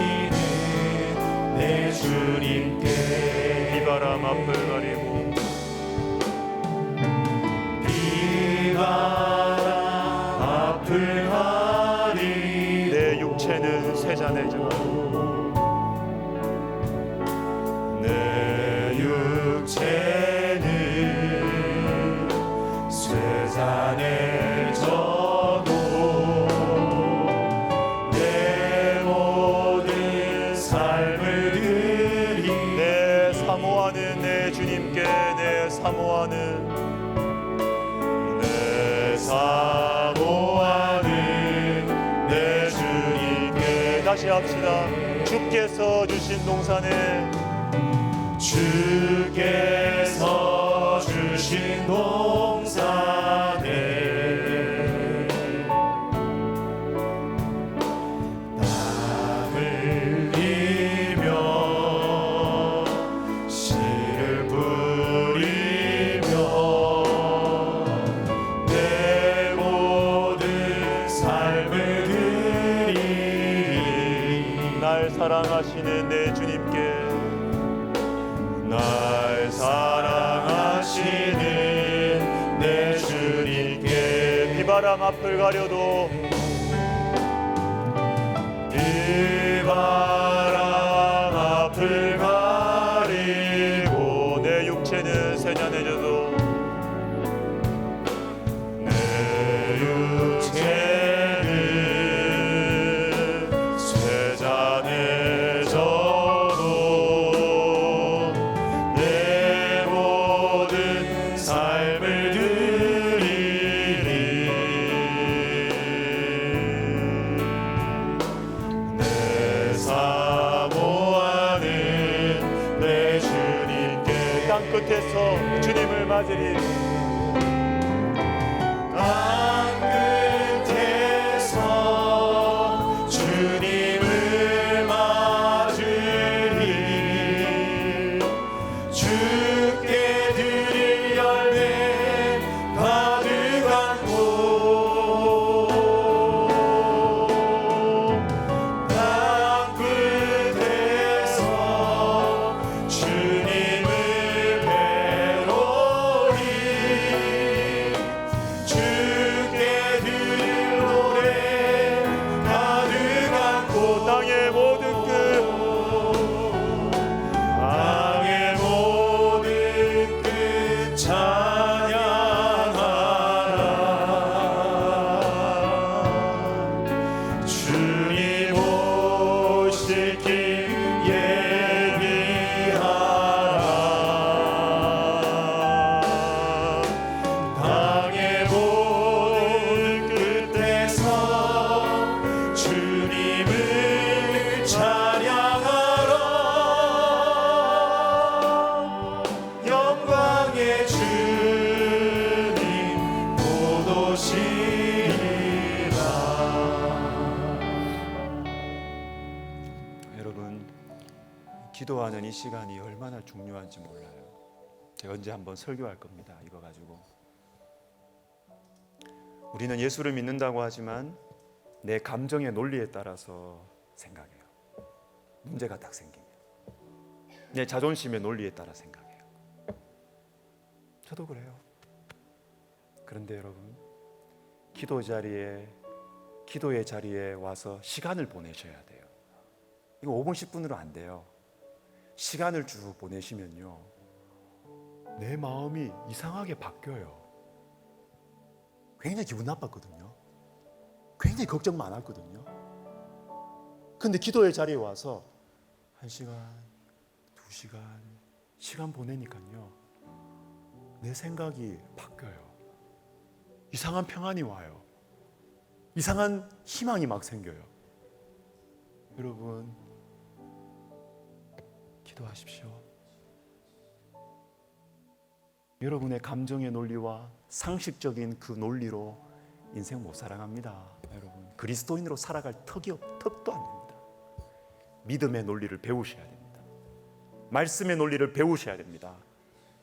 내 주님께 비바람 앞을 가리고 비바람 앞을 가리고 내 육체는 세잔해지고 내 육체는 쇠잔에 져도 내 모든 삶을 드리 내 사모하는 내 주님께 내 사모하는 내 주님께 다시 합시다. 주께서 주신 동산에 주께서 주신 동산에 땀 흘리며 씨를 뿌리며 내 모든 삶을 드리 날 사랑하시는 내 주님께 날 사랑하시는 내 주님께 비바람 앞을 가려도 비바람 앞을 가 끝에서 주님을 맞으리. 땅 끝에서 주님을 맞으리. 주께 드릴 열매 가득한 곳. 땅 끝에서 주님을 뵈로리. 주께 드릴 노래 가득한 곳. 땅의 모든 끝, 땅의 모든 끝 찬양하라. 주님 오실 길 예비하라. 땅의 모든 끝에서 주님을 찬양하라. 영광의 주님 곧 오시리라. 여러분, 기도하는 이 시간이 얼마나 중요한지 몰라요. 제가 언제 한번 설교할 겁니다. 이거 가지고. 우리는 예수를 믿는다고 하지만 내 감정의 논리에 따라서 생각해요. 문제가 딱 생기면 내 자존심의 논리에 따라 생각해요. 저도 그래요. 그런데 여러분, 기도의 자리에 와서 시간을 보내셔야 돼요. 이거 5분 10분으로 안 돼요. 시간을 쭉 보내시면요, 내 마음이 이상하게 바뀌어요. 굉장히 기분 나빴거든요. 굉장히 걱정 많았거든요. 근데 기도의 자리에 와서 1시간, 2시간 시간 보내니까요, 내 생각이 바뀌어요. 이상한 평안이 와요. 이상한 희망이 막 생겨요. 여러분, 기도하십시오. 여러분의 감정의 논리와 상식적인 그 논리로 인생 못 살아갑니다. 여러분, 그리스도인으로 살아갈 턱도 안 됩니다. 믿음의 논리를 배우셔야 됩니다. 말씀의 논리를 배우셔야 됩니다.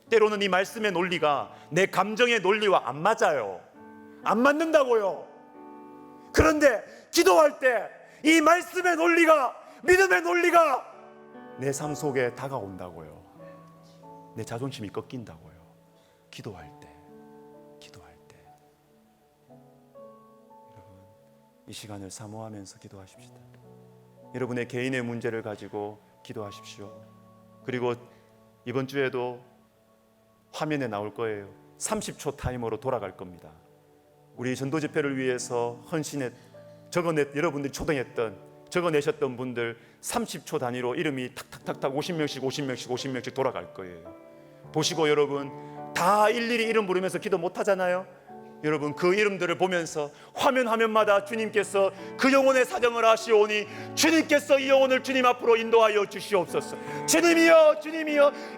때로는 이 말씀의 논리가 내 감정의 논리와 안 맞아요. 안 맞는다고요. 그런데 기도할 때 이 말씀의 논리가, 믿음의 논리가 내 삶 속에 다가온다고요. 내 자존심이 꺾인다고요. 기도할 때. 여러분, 이 시간을 사모하면서 기도하십시다. 여러분의 개인의 문제를 가지고 기도하십시오. 그리고 이번 주에도 화면에 나올 거예요. 30초 타이머로 돌아갈 겁니다. 우리 전도 집회를 위해서 여러분들이 적어내셨던 분들 30초 단위로 이름이 탁탁탁탁 50명씩 돌아갈 거예요. 보시고 여러분, 다 일일이 이름 부르면서 기도 못 하잖아요. 여러분, 그 이름들을 보면서 화면마다 주님께서 그 영혼의 사정을 하시오니 주님께서 이 영혼을 주님 앞으로 인도하여 주시옵소서. 주님이여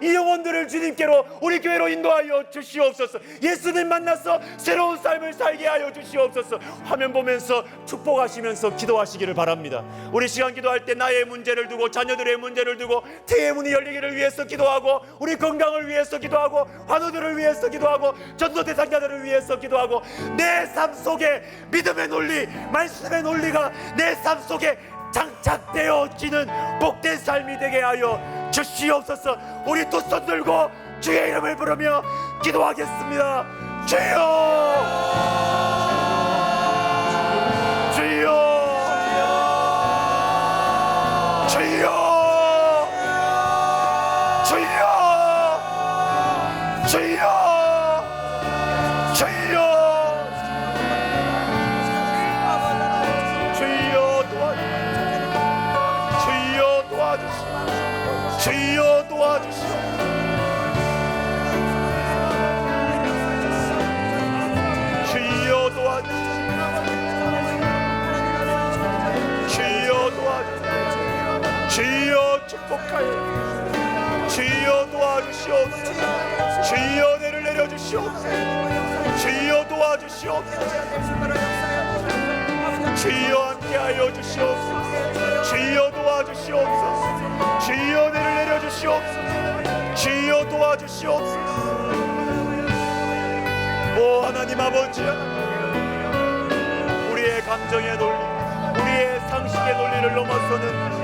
이 영혼들을 주님께로, 우리 교회로 인도하여 주시옵소서. 예수님 만나서 새로운 삶을 살게 하여 주시옵소서. 화면 보면서 축복하시면서 기도하시기를 바랍니다. 우리 시간 기도할 때 나의 문제를 두고, 자녀들의 문제를 두고, 태의 문이 열리기를 위해서 기도하고, 우리 건강을 위해서 기도하고, 환우들을 위해서 기도하고, 전도 대상자들을 위해서 기도하고, 내 삶 속에 믿음의 논리, 말씀의 논리가 내 삶 속에 장착되어지는 복된 삶이 되게 하여 주시옵소서. 우리 두 손 들고 주의 이름을 부르며 기도하겠습니다. 주여, 주여, 주여, 주여, 주여, 주여 도와주시오. 주여 도와주시오. 주여 도와주시오. 주여 축복하여 주시오. 주여 도와주시오. 도와주시옵소서. 주여 은혜를 내려주시옵소서. 주여 도와주시옵소서. 주여 함께하여 주시옵소서. 주여 도와주시옵소서. 주여 은혜를 내려주시옵소서. 주여 도와주시옵소서. 오 하나님 아버지, 우리의 감정의 논리, 우리의 상식의 논리를 넘어서는 이